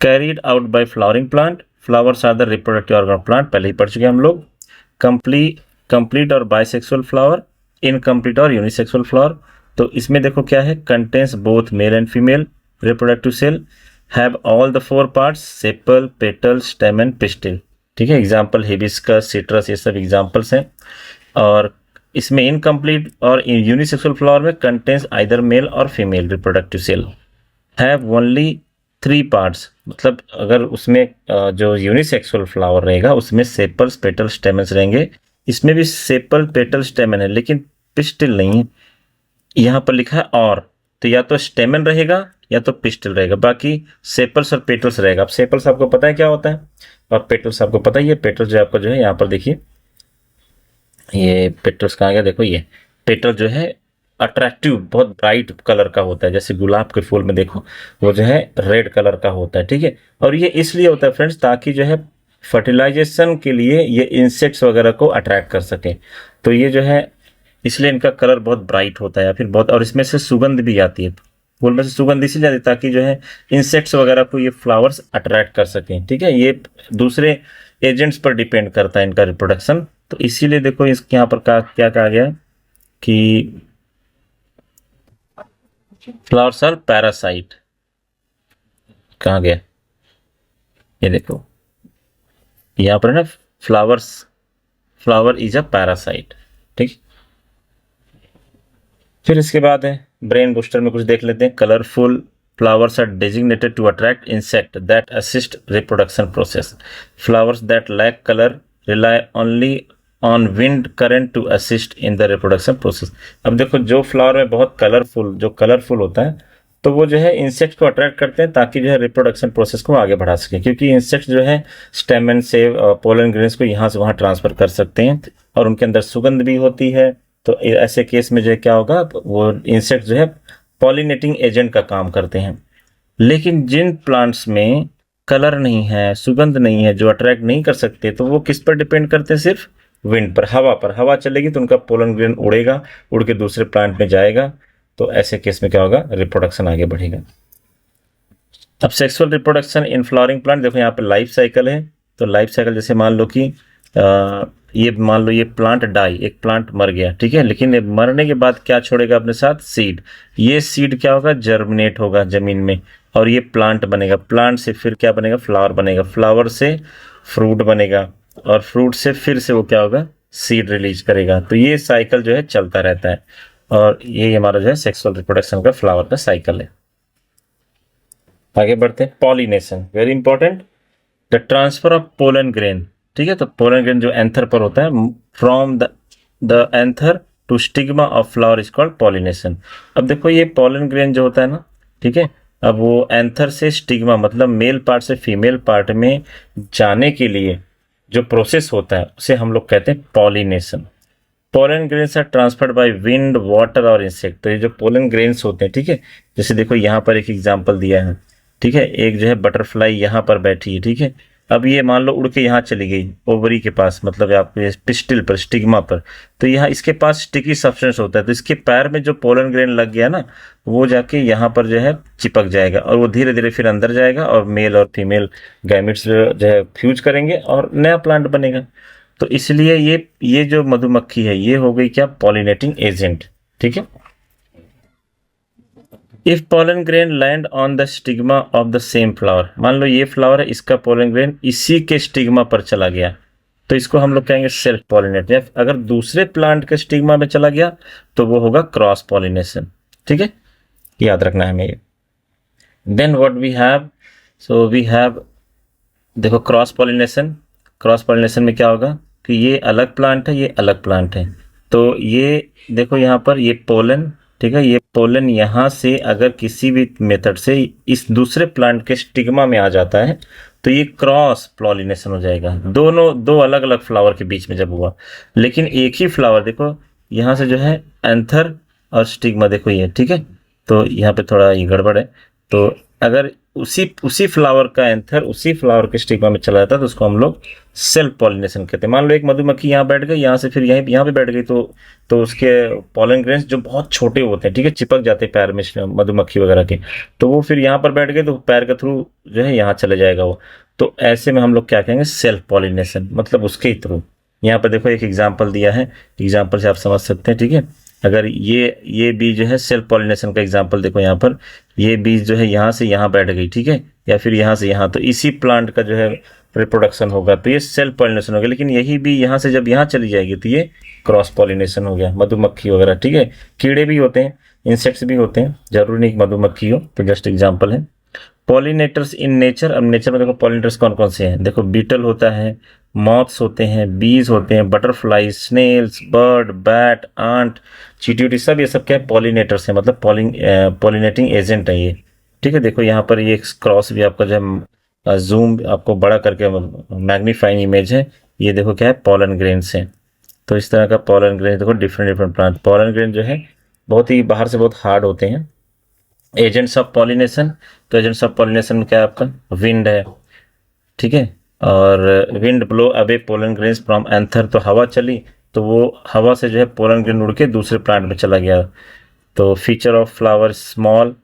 Carried out by flowering plant. Flowers are the reproductive organ of plant, पहले ही पढ़ चुके हैं हम लोग। कंप्लीट और बाइसेक्सुअल फ्लावर, इनकम्प्लीट और यूनिसेक्सुअल फ्लावर। तो इसमें देखो क्या है, contains both male and female reproductive cell, have all the 4 parts, sepal, petal, stem and pistil. ठीक है, एग्जाम्पल हिबिस्कस, सिट्रस, ये सब एग्जाम्पल्स हैं। और इसमें इनकम्प्लीट और यूनिसेक्सुअल फ्लावर में कंटेन्स आइदर मेल और female reproductive cell, have only 3 parts. मतलब अगर उसमें जो यूनिसेक्सुअल फ्लावर रहेगा उसमें सेपल्स, पेटल, स्टेमन्स रहेंगे। इसमें भी सेपल, पेटल, स्टेमन है, लेकिन पिस्टिल नहीं है। यहाँ पर लिखा है और, तो या तो स्टेमन रहेगा या तो पिस्टिल रहेगा, बाकी सेपल्स और पेटल्स रहेगा। अब सेपल्स आपको पता है क्या होता है, और पेटल्स आपको पता ही है। पेटल्स जो आपका जो है यहाँ पर देखिए, ये पेटल्स कहाँ गया? देखो ये पेटल जो है अट्रैक्टिव, बहुत ब्राइट कलर का होता है। जैसे गुलाब के फूल में देखो वो जो है रेड कलर का होता है। ठीक है, और ये इसलिए होता है फ्रेंड्स ताकि जो है फर्टिलाइजेशन के लिए ये इंसेक्ट्स वगैरह को अट्रैक्ट कर सके। तो ये जो है इसलिए इनका कलर बहुत ब्राइट होता है, या फिर बहुत, और इसमें से सुगंध भी आती है। फूल में से सुगंध इसलिए आती है ताकि जो है इंसेक्ट्स वगैरह को ये फ्लावर्स अट्रैक्ट कर सकें। ठीक है, ये दूसरे एजेंट्स पर डिपेंड करता है इनका रिप्रोडक्शन। तो इसीलिए देखो इसके यहाँ पर क्या कहा गया कि फ्लावर्स आर पैरासाइट। कहाँ गया? ये देखो यहाँ पर है ना, फ्लावर इज अ पैरासाइट। ठीक, फिर इसके बाद है ब्रेन बूस्टर में कुछ देख लेते हैं। Colourful flowers are designated to attract insect that assist reproduction process. Flowers that lack colour rely only on wind current to assist in the reproduction process. अब देखो जो फ्लावर में बहुत कलरफुल होता है, तो वो जो है इंसेक्ट को अट्रैक्ट करते हैं ताकि जो है रिप्रोडक्शन प्रोसेस को आगे बढ़ा सके, क्योंकि इंसेक्ट जो है स्टेमन से पोलन ग्रेन्स को यहाँ से वहाँ ट्रांसफर कर सकते हैं, और उनके अंदर सुगंध भी होती है। तो ऐसे केस में जो है क्या होगा, वो इंसेक्ट जो है पॉलिनेटिंग एजेंट का काम करते हैं। लेकिन जिन प्लांट्स में कलर नहीं है, सुगंध नहीं है, जो अट्रैक्ट नहीं कर सकते, तो वो किस पर डिपेंड करते हैं? सिर्फ विंड पर, हवा पर। हवा चलेगी तो उनका पोलन ग्रेन उड़ेगा, उड़ के दूसरे प्लांट में जाएगा। तो ऐसे केस में क्या होगा? रिप्रोडक्शन आगे बढ़ेगा। अब sexual reproduction in flowering plant, देखो यहाँ पे लाइफ साइकिल है। तो लाइफ साइकिल जैसे मान लो कि ये प्लांट एक प्लांट मर गया। ठीक है, लेकिन मरने के बाद क्या छोड़ेगा अपने साथ? सीड। ये सीड क्या होगा? जर्मिनेट होगा जमीन में, और ये प्लांट बनेगा। प्लांट से फिर क्या बनेगा? फ्लावर बनेगा। फ्लावर से फ्रूट बनेगा, और फ्रूट से फिर से वो क्या होगा? सीड रिलीज करेगा। तो ये साइकिल जो है चलता रहता है, और ये हमारा जो है सेक्सुअल रिप्रोडक्शन का फ्लावर का साइकिल है। आगे बढ़ते हैं। Pollination, very important. The transfer of pollen grain. ठीक है, तो पोलन ग्रेन जो एंथर पर होता है, from the anther to stigma of flower is called pollination. अब देखो ये पोलन ग्रेन जो होता है ना, ठीक है, अब वो एंथर से स्टिग्मा मतलब मेल पार्ट से फीमेल पार्ट में जाने के लिए जो प्रोसेस होता है उसे हम लोग कहते हैं pollination. Pollen grains are transferred by wind, water और इंसेक्ट। तो ये जो पोलन ग्रेन्स होते हैं, ठीक है, जैसे देखो यहाँ पर एक एग्जांपल दिया है, ठीक है, एक जो है बटरफ्लाई यहाँ पर बैठी है, ठीक है। अब ये मान लो उड़ के यहाँ चली गई ओवरी के पास, मतलब आपके पिस्टिल पर, स्टिग्मा पर, तो यहाँ इसके पास स्टिकी सब्सटेंस होता है, तो इसके पैर में जो पोलन ग्रेन लग गया ना, वो जाके यहाँ पर जो है चिपक जाएगा और वो धीरे धीरे फिर अंदर जाएगा और मेल और फीमेल गैमेट्स जो है फ्यूज करेंगे और नया प्लांट बनेगा। तो इसलिए ये जो मधुमक्खी है ये हो गई क्या, पॉलिनेटिंग एजेंट, ठीक है। If pollen grain land on the stigma of the same flower, मान लो ये फ्लावर है, इसका पोलन ग्रेन इसी के स्टिग्मा पर चला गया, तो इसको हम लोग कहेंगे सेल्फ पॉलिनेट। या अगर दूसरे प्लांट के स्टिग्मा में चला गया तो वो होगा क्रॉस पॉलिनेशन, ठीक है, याद रखना है हमें ये। Then what we have, so we have, देखो क्रॉस पॉलिनेशन, क्रॉस पॉलिनेशन में क्या होगा कि ये अलग प्लांट है, ये अलग प्लांट है, तो ये देखो यहाँ पर ये पोलन, ठीक है, ये पोलन यहाँ से अगर किसी भी मेथड से इस दूसरे प्लांट के स्टिग्मा में आ जाता है तो ये क्रॉस पॉलिनेशन हो जाएगा, दोनों दो अलग अलग फ्लावर के बीच में जब हुआ। लेकिन एक ही फ्लावर, देखो यहाँ से जो है एंथर और स्टिग्मा, देखो ये, ठीक है, तो यहाँ पे थोड़ा ये गड़बड़ है, तो अगर उसी फ्लावर का एंथर उसी फ्लावर के स्टिग्मा में चला जाता है तो उसको हम लोग सेल्फ पॉलिनेशन कहते हैं। मान लो एक मधुमक्खी यहाँ बैठ गई, यहाँ से फिर यहाँ पे बैठ गई, तो उसके पॉलन ग्रेन्स जो बहुत छोटे होते हैं, ठीक है, चिपक जाते हैं पैर में मधुमक्खी वगैरह के, तो वो फिर यहाँ पर बैठ गए तो पैर के थ्रू जो है यहाँ चले जाएगा वो। तो ऐसे में हम लोग क्या कहेंगे, सेल्फ पॉलिनेशन, मतलब उसके ही थ्रू। यहाँ पर देखो एक एग्जाम्पल दिया है, एग्जाम्पल से आप समझ सकते हैं, ठीक है। अगर ये बीज जो है सेल्फ पॉलिनेशन का एग्जाम्पल, देखो यहाँ पर ये बीज जो है यहाँ से यहाँ बैठ गई, ठीक है, या फिर यहाँ से यहाँ, तो इसी प्लांट का जो है रिप्रोडक्शन होगा, तो ये सेल्फ पॉलिनेशन हो गया। लेकिन यही भी यहाँ से जब यहाँ चली जाएगी तो ये क्रॉस पॉलिनेशन हो गया, मधुमक्खी वगैरह, ठीक है। कीड़े भी होते हैं, इंसेक्ट्स भी होते हैं, जरूरी नहीं कि मधुमक्खी हो, तो जस्ट एग्जाम्पल है। पॉलिनेटर्स इन नेचर, अब नेचर में देखो पॉलिनेटर्स कौन कौन से हैं, देखो बीटल होता है, मॉथ्स होते हैं, बीज होते हैं, butterfly, snails, bird, bat, ant, चींटी, सब ये सब क्या है, पॉलिनेटर्स है, मतलब पॉलिनेटिंग एजेंट है ये, ठीक है। देखो यहाँ पर ये क्रॉस भी आपका जो है जूम आपको बड़ा करके मैग्नीफाइंग इमेज है, ये देखो क्या है, पॉलन ग्रेन्स है। तो इस तरह का पॉलन ग्रेन, देखो different different plant, pollen grain जो है बहुत ही बाहर से बहुत हार्ड होते हैं। एजेंट्स ऑफ पॉलिनेशन, तो एजेंट्स ऑफ पॉलिनेशन में क्या है आपका, विंड है, ठीक है, और wind blow away pollen grains from anther, तो हवा चली तो वो हवा से जो है पोलन ग्रेन उड़ के दूसरे प्लांट में चला गया। तो feature of flower small,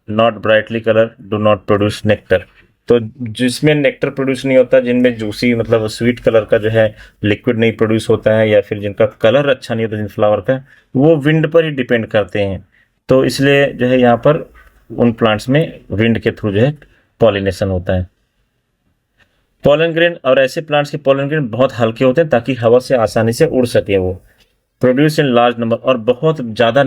not brightly colour, do not produce nectar, तो जिसमें नेक्टर प्रोड्यूस नहीं होता, जिनमें जूसी मतलब स्वीट कलर का जो है लिक्विड नहीं प्रोड्यूस होता है, या फिर जिनका कलर अच्छा नहीं होता जिन फ्लावर का, वो विंड पर ही डिपेंड करते हैं। तो इसलिए जो है यहाँ पर उन प्लांट्स में विंड के थ्रू जो है पॉलिनेशन होता है। पोलन ग्रेन और ऐसे प्लांट्स के पोलन ग्रेन बहुत हल्के होते हैं ताकि हवा से आसानी से उड़ सके वो। प्रोड्यूस इन लार्ज नंबर, और बहुत ज़्यादा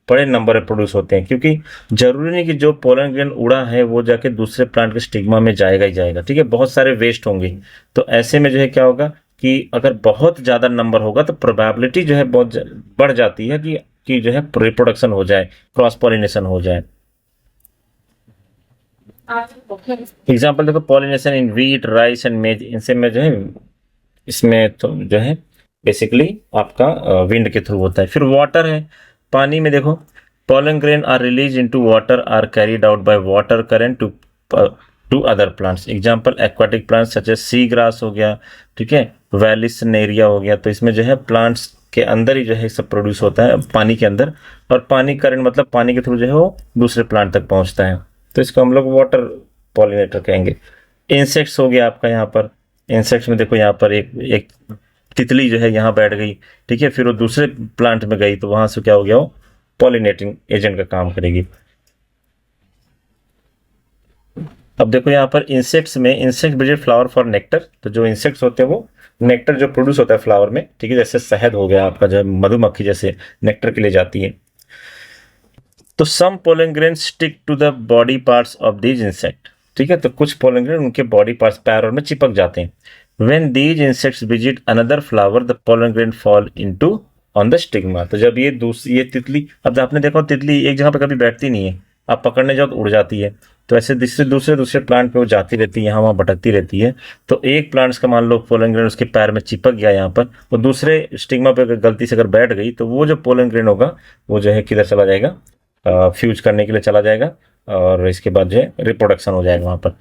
बड़े नंबर में प्रोड्यूस होते हैं, क्योंकि जरूरी नहीं कि जो पोलन ग्रेन उड़ा है वो जाके दूसरे प्लांट के स्टिग्मा में जाएगा ही जाएगा, ठीक है, बहुत सारे वेस्ट होंगे। तो ऐसे में जो है क्या होगा कि अगर बहुत ज़्यादा नंबर होगा तो प्रोबेबिलिटी जो है बहुत बढ़ जाती है कि जो है रिप्रोडक्शन हो जाए, क्रॉस पॉलिनेशन हो जाए। एग्जाम्पल देखो, pollination in wheat, rice and मेज, इनसे में जो है इसमें तो जो है बेसिकली आपका विंड के थ्रू होता है। फिर वाटर है, पानी में देखो, pollen grain are release into water, are carried out by water current to other plants. Example aquatic plants such as sea grass हो गया, ठीक है, वैलिसनेरिया हो गया, तो इसमें जो है प्लांट्स के अंदर ही जो है सब प्रोड्यूस होता है पानी के अंदर, और पानी करंट मतलब पानी के थ्रू जो है वो दूसरे प्लांट तक पहुंचता है, तो इसको हम लोग वाटर पॉलिनेटर कहेंगे। इंसेक्ट्स हो गया आपका, यहाँ पर इंसेक्ट्स में देखो यहाँ पर एक तितली जो है यहाँ बैठ गई, ठीक है, फिर वो दूसरे प्लांट में गई तो वहां से क्या हो गया, वो पॉलिनेटिंग एजेंट का काम करेगी। अब देखो यहाँ पर इंसेक्ट्स में, insect visit flower for nectar, तो जो इंसेक्ट्स होते हैं वो नेक्टर जो प्रोड्यूस होता है फ्लावर में, ठीक है, जैसे शहद हो गया आपका, जो मधुमक्खी जैसे नेक्टर के लिए जाती है। तो some pollen grain stick to the body parts of these insect, ठीक है, तो कुछ पोलन ग्रेन उनके बॉडी पार्ट्स पैरों में चिपक जाते हैं। When these insects visit another flower the pollen grain fall into on the stigma, तो जब ये तितली, अब आपने देखा तितली एक जगह पे कभी बैठती नहीं है, आप पकड़ने जाओ तो उड़ जाती है, तो ऐसे दूसरे प्लांट पे वो जाती रहती है, यहाँ वहाँ भटकती रहती है। तो एक प्लांट्स का मान लो पोलन ग्रेन उसके पैर में चिपक गया यहाँ पर, वो दूसरे स्टिग्मा पे गलती से अगर बैठ गई तो वो जो पोलन ग्रेन होगा वो जो है किधर चला जाएगा, फ्यूज करने के लिए चला जाएगा और इसके बाद जो है रिप्रोडक्शन हो जाएगा वहाँ पर।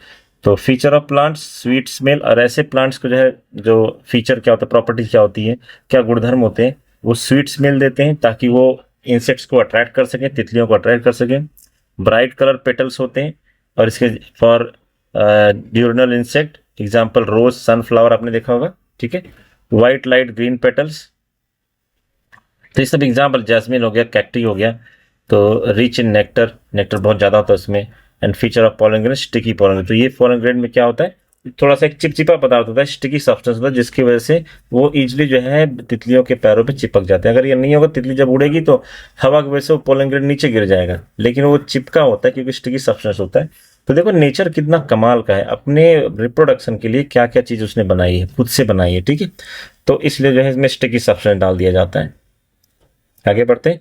तो feature of plants sweet smell, और ऐसे प्लांट्स को जो है जो फीचर क्या होता है, प्रॉपर्टी क्या होती है, क्या गुणधर्म होते हैं, वो स्वीट स्मेल देते हैं ताकि वो इंसेक्ट्स को अट्रैक्ट कर सकें, तितलियों को अट्रैक्ट कर सकें। ब्राइट कलर पेटल्स होते हैं, और इसके for diurnal insect example rose, sunflower आपने देखा होगा, ठीक है। वाइट लाइट ग्रीन पेटल्स, तो ये सब एग्जाम्पल, जैस्मिन हो गया, कैक्टी हो गया। तो रिच इन नेक्टर, नेक्टर बहुत ज़्यादा होता है उसमें। And feature of pollen grain sticky pollen, तो ये पोलन ग्रेन में क्या होता है, थोड़ा सा एक चिपचिपा पदार्थ होता है, स्टिकी सब्सटेंस होता है, जिसकी वजह से वो इजीली जो है तितलियों के पैरों पे चिपक जाते हैं। अगर ये नहीं होगा, तितली जब उड़ेगी तो हवा की वजह से वो पोलन ग्रेन नीचे गिर जाएगा, लेकिन वो चिपका होता है क्योंकि स्टिकी सब्सटेंस होता है। तो देखो नेचर कितना कमाल का है, अपने रिप्रोडक्शन के लिए क्या क्या चीज़ उसने बनाई है, खुद से बनाई है, ठीक है। तो इसलिए जो है इसमें स्टिकी सब्सटेंस डाल दिया जाता है। आगे बढ़ते हैं,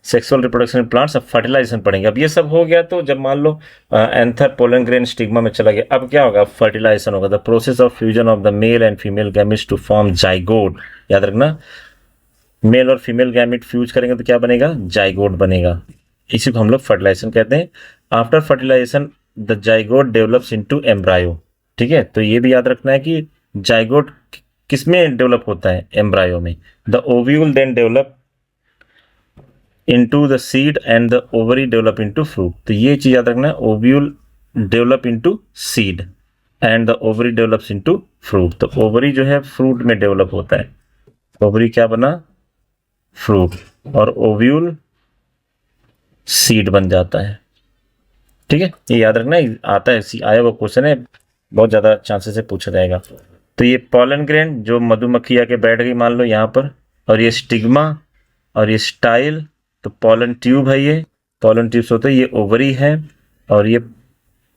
सेक्सुअल रिप्रोडक्शन प्लांट्स। अब फर्टिलाइजेशन पढ़ेंगे। अब ये सब हो गया, तो जब मान लो एंथर पोलन ग्रेन स्टिग्मा में चला गया, अब क्या होगा, फर्टिलाइजेशन होगा। The process of fusion of the male and female gametes to form zygote. याद रखना, मेल और फीमेल गैमेट फ्यूज करेंगे तो क्या बनेगा, जाइगोट बनेगा। इसी को हम लोग फर्टिलाइजेशन कहते हैं। After fertilisation the zygote develops into embryo, ठीक है। तो ये भी याद रखना है कि जाइगोट किसमें डेवलप होता है, एम्ब्रायो में। The ovule then develop into the seed and the ovary develop into fruit। तो ये चीज याद रखना है, ovule develop into seed and the ovary develops into fruit। तो ovary जो है fruit में develop होता है, ovary क्या बना, fruit, और ovule seed बन जाता है, ठीक है। ये याद रखना, आता है, आया हुआ क्वेश्चन है, बहुत ज्यादा चांसेस से पूछा जाएगा। तो ये पोलन ग्रेन जो मधुमक्खी आके बैठ गई मान लो यहाँ पर, और ये स्टिग्मा, और ये स्टाइल, तो पोलन ट्यूब है, ये पोलन ट्यूब्स होते हैं, ये ओवरी है, और ये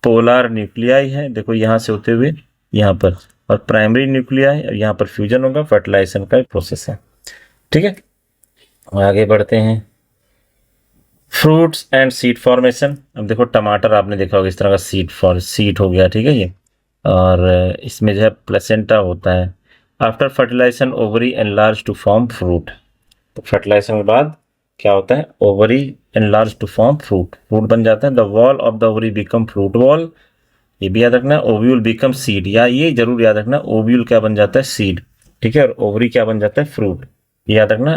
पोलर न्यूक्लियाई है, देखो यहाँ से होते हुए यहाँ पर, और प्राइमरी न्यूक्लियाई, और यहाँ पर फ्यूजन होगा, फर्टिलाइजेशन का प्रोसेस है, ठीक है। आगे बढ़ते हैं, फ्रूट्स एंड सीड फॉर्मेशन। अब देखो टमाटर आपने देखा होगा, इस तरह का सीड हो गया, ठीक है ये, और इसमें जो है प्लेसेंटा होता है। After fertilisation ovary enlarge to form fruit. तो फर्टिलाइजेशन के बाद क्या होता है, ovary enlarge to form fruit, fruit बन जाता है। The wall of the ovary become fruit wall, ये भी याद रखना। ओव्यूल बिकम सीड, या ये जरूर याद रखना, ओव्यूल क्या बन जाता है, सीड, ठीक है, और ओवरी क्या बन जाता है, फ्रूट, ये याद रखना।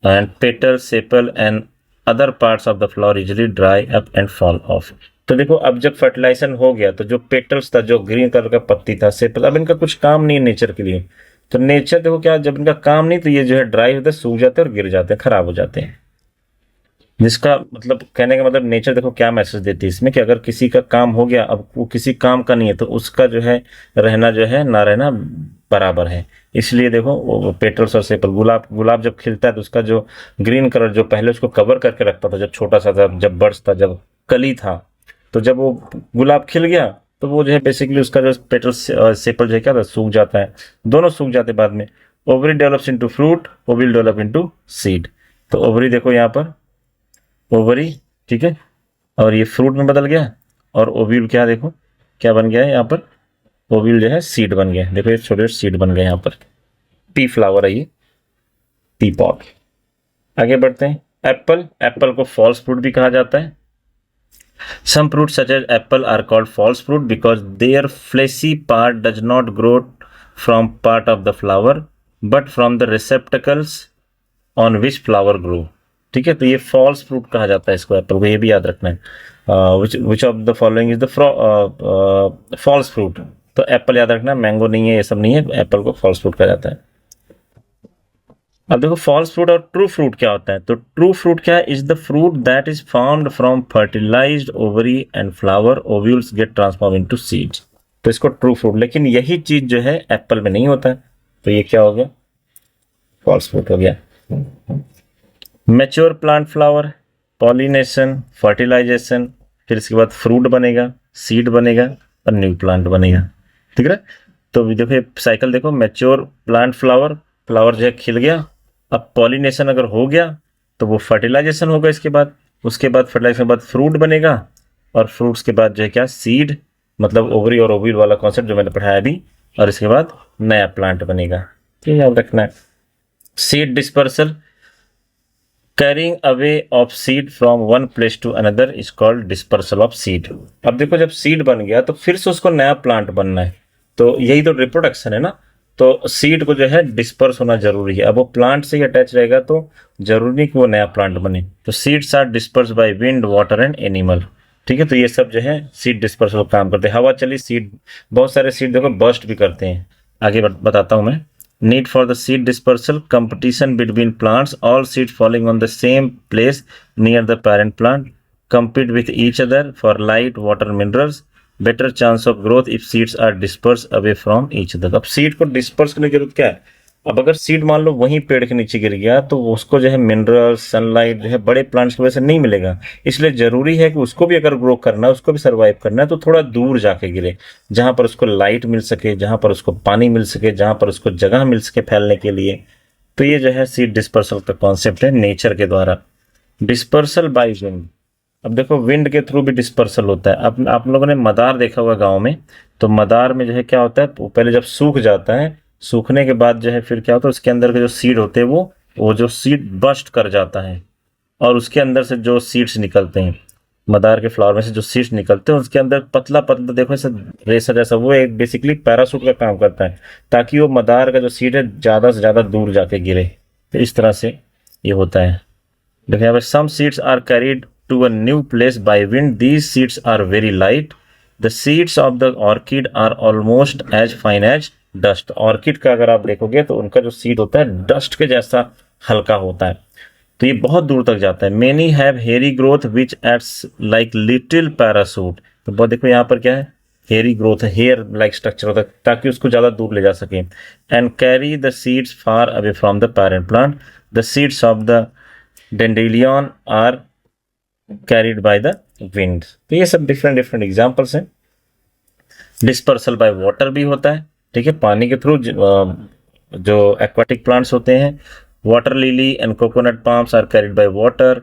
And petal sepal and other parts of the flower easily dry up and fall of. तो देखो अब जब फर्टिलाइजेशन हो गया, तो जो पेटल्स था, जो ग्रीन कलर का पत्ती था, सेपल, अब इनका कुछ काम नहीं है नेचर के लिए। तो नेचर देखो क्या, जब इनका काम नहीं, तो ये जो है ड्राई होता है, सूख जाते हैं और गिर जाते हैं, खराब हो जाते हैं। जिसका मतलब, कहने का मतलब, नेचर देखो क्या मैसेज देती है इसमें, कि अगर किसी का काम हो गया, अब वो किसी काम का नहीं है, तो उसका जो है रहना, जो है ना रहना बराबर है। इसलिए देखो वो पेटल्स और सेपल, गुलाब जब खिलता है तो उसका जो ग्रीन कलर जो पहले उसको कवर करके रखता था, जब छोटा सा था, जब बर्ड्स था, जब कली था, तो जब वो गुलाब खिल गया, तो वो जो है बेसिकली उसका जो पेटल्स सेपल जो है क्या था, सूख जाता है, दोनों सूख जाते बाद में। Ovary develops into fruit, ovary develop into seed. तो ओवरी देखो यहाँ पर, ओवरी, ठीक है, और ये फ्रूट में बदल गया, और ओव्यूल क्या देखो क्या बन गया है यहाँ पर, ओव्यूल जो है सीड बन गया, देखो ये छोटे सीड बन गए यहाँ पर। पी फ्लावर है ये, पी पॉट। आगे बढ़ते हैं, एप्पल, एप्पल को फॉल्स फ्रूट भी कहा जाता है। Some fruit such as apple are called false fruit because their fleshy part does not grow from part of the flower but from the receptacles on which flower grow, ठीक है। तो ये false fruit कहा जाता है इसको, Apple को, ये भी याद रखना है। Which of the following is the false fruit. तो एप्पल याद रखना, मैंगो नहीं है, ये सब नहीं है, एप्पल को फॉल्स फ्रूट कहा जाता है। अब देखो फॉल्स फ्रूट और ट्रू फ्रूट क्या होता है। तो ट्रू फ्रूट क्या है, is the fruit that is found from fertilised ovary and flower, ovules get transform into seeds. तो इसको ट्रू फ्रूट, लेकिन यही चीज जो है एप्पल में नहीं होता है, तो ये क्या हो गया, फॉल्स फ्रूट हो गया। Mature plant flower, pollination, fertilisation, फिर इसके बाद फ्रूट बनेगा, सीड बनेगा, और न्यू प्लांट बनेगा, ठीक है। तो देखो साइकिल देखो, मैच्योर प्लांट फ्लावर, फ्लावर जो है खिल गया, अब पॉलिनेशन अगर हो गया तो वो फर्टिलाइजेशन होगा इसके बाद, उसके बाद फर्टिलाइजेशन के बाद फ्रूट बनेगा, और फ्रूट्स के बाद जो है क्या, सीड, मतलब ओवरी और ओव्यूल वाला कॉन्सेप्ट जो मैंने पढ़ाया अभी, और इसके बाद नया प्लांट बनेगा, ठीक है, याद रखना है। Seed dispersal, carrying away of seed from one place to another is called dispersal of seed. अब देखो जब सीड बन गया तो फिर से उसको नया प्लांट बनना है, तो यही तो रिप्रोडक्शन है ना। तो सीड को जो है डिस्पर्स होना जरूरी है। अब वो प्लांट से ही अटैच रहेगा तो जरूरी नहीं कि वो नया प्लांट बने। तो seeds are disperse by wind, water and animal. ठीक है, तो ये सब जो है सीड डिस्पर्सल काम करते हैं। हवा चली सीड, बहुत सारे सीड देखो बर्स्ट भी करते हैं। आगे बताता हूं मैं। Need for the seed dispersal, competition between plants, all seeds falling on the same place near the parent plant compete with each other for light, water, minerals, better chance of growth if seeds are dispersed away from each other। अब seed को disperse करने की जरूरत क्या है? अब अगर seed मान लो वहीं पेड़ के नीचे गिर गया तो उसको जो है मिनरल, सनलाइट जो है बड़े प्लांट्स की वजह से नहीं मिलेगा। इसलिए जरूरी है कि उसको भी अगर ग्रो करना है, उसको भी सर्वाइव करना है तो थोड़ा दूर जाके गिरे, जहां पर उसको लाइट मिल सके, जहां पर उसको पानी मिल सके, जहां पर उसको जगह मिल सके फैलने के लिए। तो ये जो है सीड डिस्पर्सल का कॉन्सेप्ट है नेचर के द्वारा। Dispersal by wind. अब देखो विंड के थ्रू भी डिस्पर्सल होता है। अब आप लोगों ने मदार देखा होगा गाँव में, तो मदार में जो है क्या होता है, पहले जब सूख जाता है, सूखने के बाद जो है फिर क्या होता है, उसके अंदर के जो सीड होते हैं वो जो सीड बस्ट कर जाता है और उसके अंदर से जो सीड्स निकलते हैं, मदार के फ्लावर में से जो सीड्स निकलते हैं उसके अंदर पतला पतला देखो ऐसा रेशा जैसा, वो एक बेसिकली पैरासूट का काम करता है ताकि वो मदार का जो सीड है ज्यादा से ज्यादा दूर जाके गिरे। तो इस तरह से ये होता है। देखो यहाँ पे some seeds are carried to a new place by wind, these seeds are very light, the seeds of the orchid are almost as fine as dust. Orchid का अगर आप देखोगे तो उनका जो सीड होता है डस्ट के जैसा हल्का होता है, तो ये बहुत दूर तक जाता है। Many have hairy growth which acts like little parachute. तो बहुत देखो यहाँ पर क्या है, हेयरी ग्रोथ है, हेयर लाइक स्ट्रक्चर होता है ताकि उसको ज्यादा दूर ले जा सके। And carry the seeds far away from the parent plant, the seeds of the dandelion are carried by the wind. तो ये सब डिफरेंट डिफरेंट एग्जाम्पल्स हैं। डिस्पर्सल बाय वाटर भी होता है, ठीक है, पानी के थ्रू जो एक्वाटिक प्लांट्स होते हैं। Water lily and coconut palms are carried by water,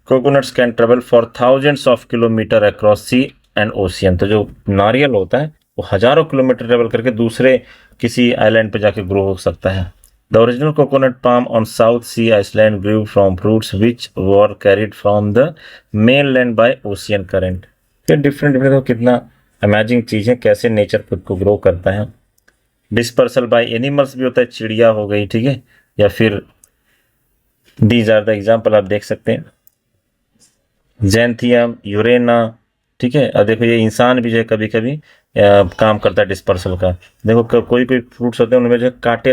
coconuts can travel for thousands of kilometre across sea and ocean. तो जो नारियल होता है वो हजारों किलोमीटर ट्रेवल करके दूसरे किसी आइलैंड पे जाके ग्रो हो सकता है। The original coconut palm on South Sea island grew from fruits which were carried from the mainland by ocean current. फिर डिफरेंट डिफरेंट, कितना अमेजिंग चीज है कैसे नेचर खुद को ग्रो करता है। डिस्पर्सल बाय एनिमल्स भी होता है, चिड़िया हो गई, ठीक है, या फिर दीज आर द एग्जाम्पल आप देख सकते हैं, जैंथियम, यूरेना, ठीक है। और देखो ये इंसान भी जो है कभी कभी काम करता है डिस्पर्सल का। देखो कोई कोई फ्रूट्स होते हैं उनमें जो है कांटे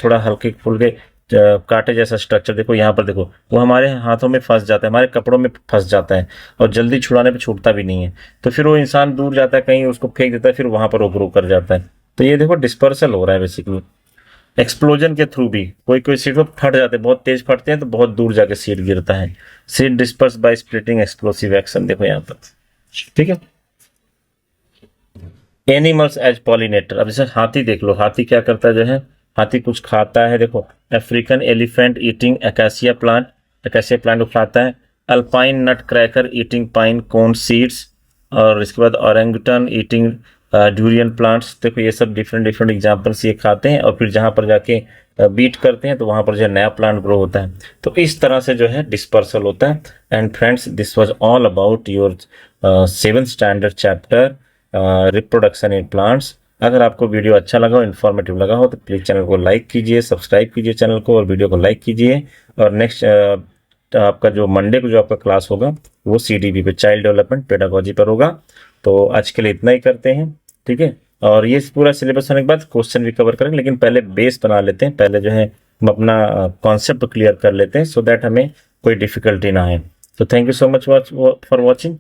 थोड़ा हल्के फुल्के कांटे जैसा स्ट्रक्चर, देखो यहाँ पर देखो वो हमारे हाथों में फंस जाता है, हमारे कपड़ों में फंस जाता है और जल्दी छुड़ाने पे छूटता भी नहीं है। तो फिर वो इंसान दूर जाता है कहीं, उसको फेंक देता है, फिर वहां पर वो ग्रो कर जाता है। तो ये देखो डिस्पर्सल हो रहा है बेसिकली। एक्सप्लोजन के थ्रू भी कोई कोई सीड को फट जाते हैं, बहुत तेज फटते हैं तो बहुत दूर जाके सीड गिरता है। Seed disperse by splitting explosive action, देखो यहाँ पर, ठीक है। Animals as pollinator. अब जैसे हाथी देख लो, हाथी क्या करता है, जो है हाथी कुछ खाता है। देखो African elephant eating acacia plant, acacia plant को खाता है। अल्पाइन नट क्रैकर ईटिंग पाइन कोन सीड्स, और इसके बाद औरंगुटन ईटिंग ड्यूरियन प्लांट्स। देखो ये सब डिफरेंट डिफरेंट एग्जाम्पल्स ये खाते हैं और फिर जहां पर जाके बीट करते हैं तो वहां पर जो है नया प्लांट ग्रो होता है। तो इस तरह से जो है डिस्पर्सल होता है। And friends, this was all about your 7th standard chapter reproduction in plants. अगर आपको वीडियो अच्छा लगा हो, इन्फॉर्मेटिव लगा हो, तो प्लीज़ चैनल को लाइक कीजिए, सब्सक्राइब कीजिए चैनल को और वीडियो को लाइक कीजिए। और नेक्स्ट आपका जो मंडे को जो आपका क्लास होगा वो CDP पे, चाइल्ड डेवलपमेंट पेडागोजी पर होगा। तो आज के लिए इतना ही करते हैं, ठीक है। और ये पूरा सिलेबस होने के बाद क्वेश्चन भी कवर करेंगे, लेकिन पहले बेस बना लेते हैं, पहले जो है हम अपना कॉन्सेप्ट क्लियर कर लेते हैं सो दैट हमें कोई डिफिकल्टी ना आए। तो thank you so much for watching.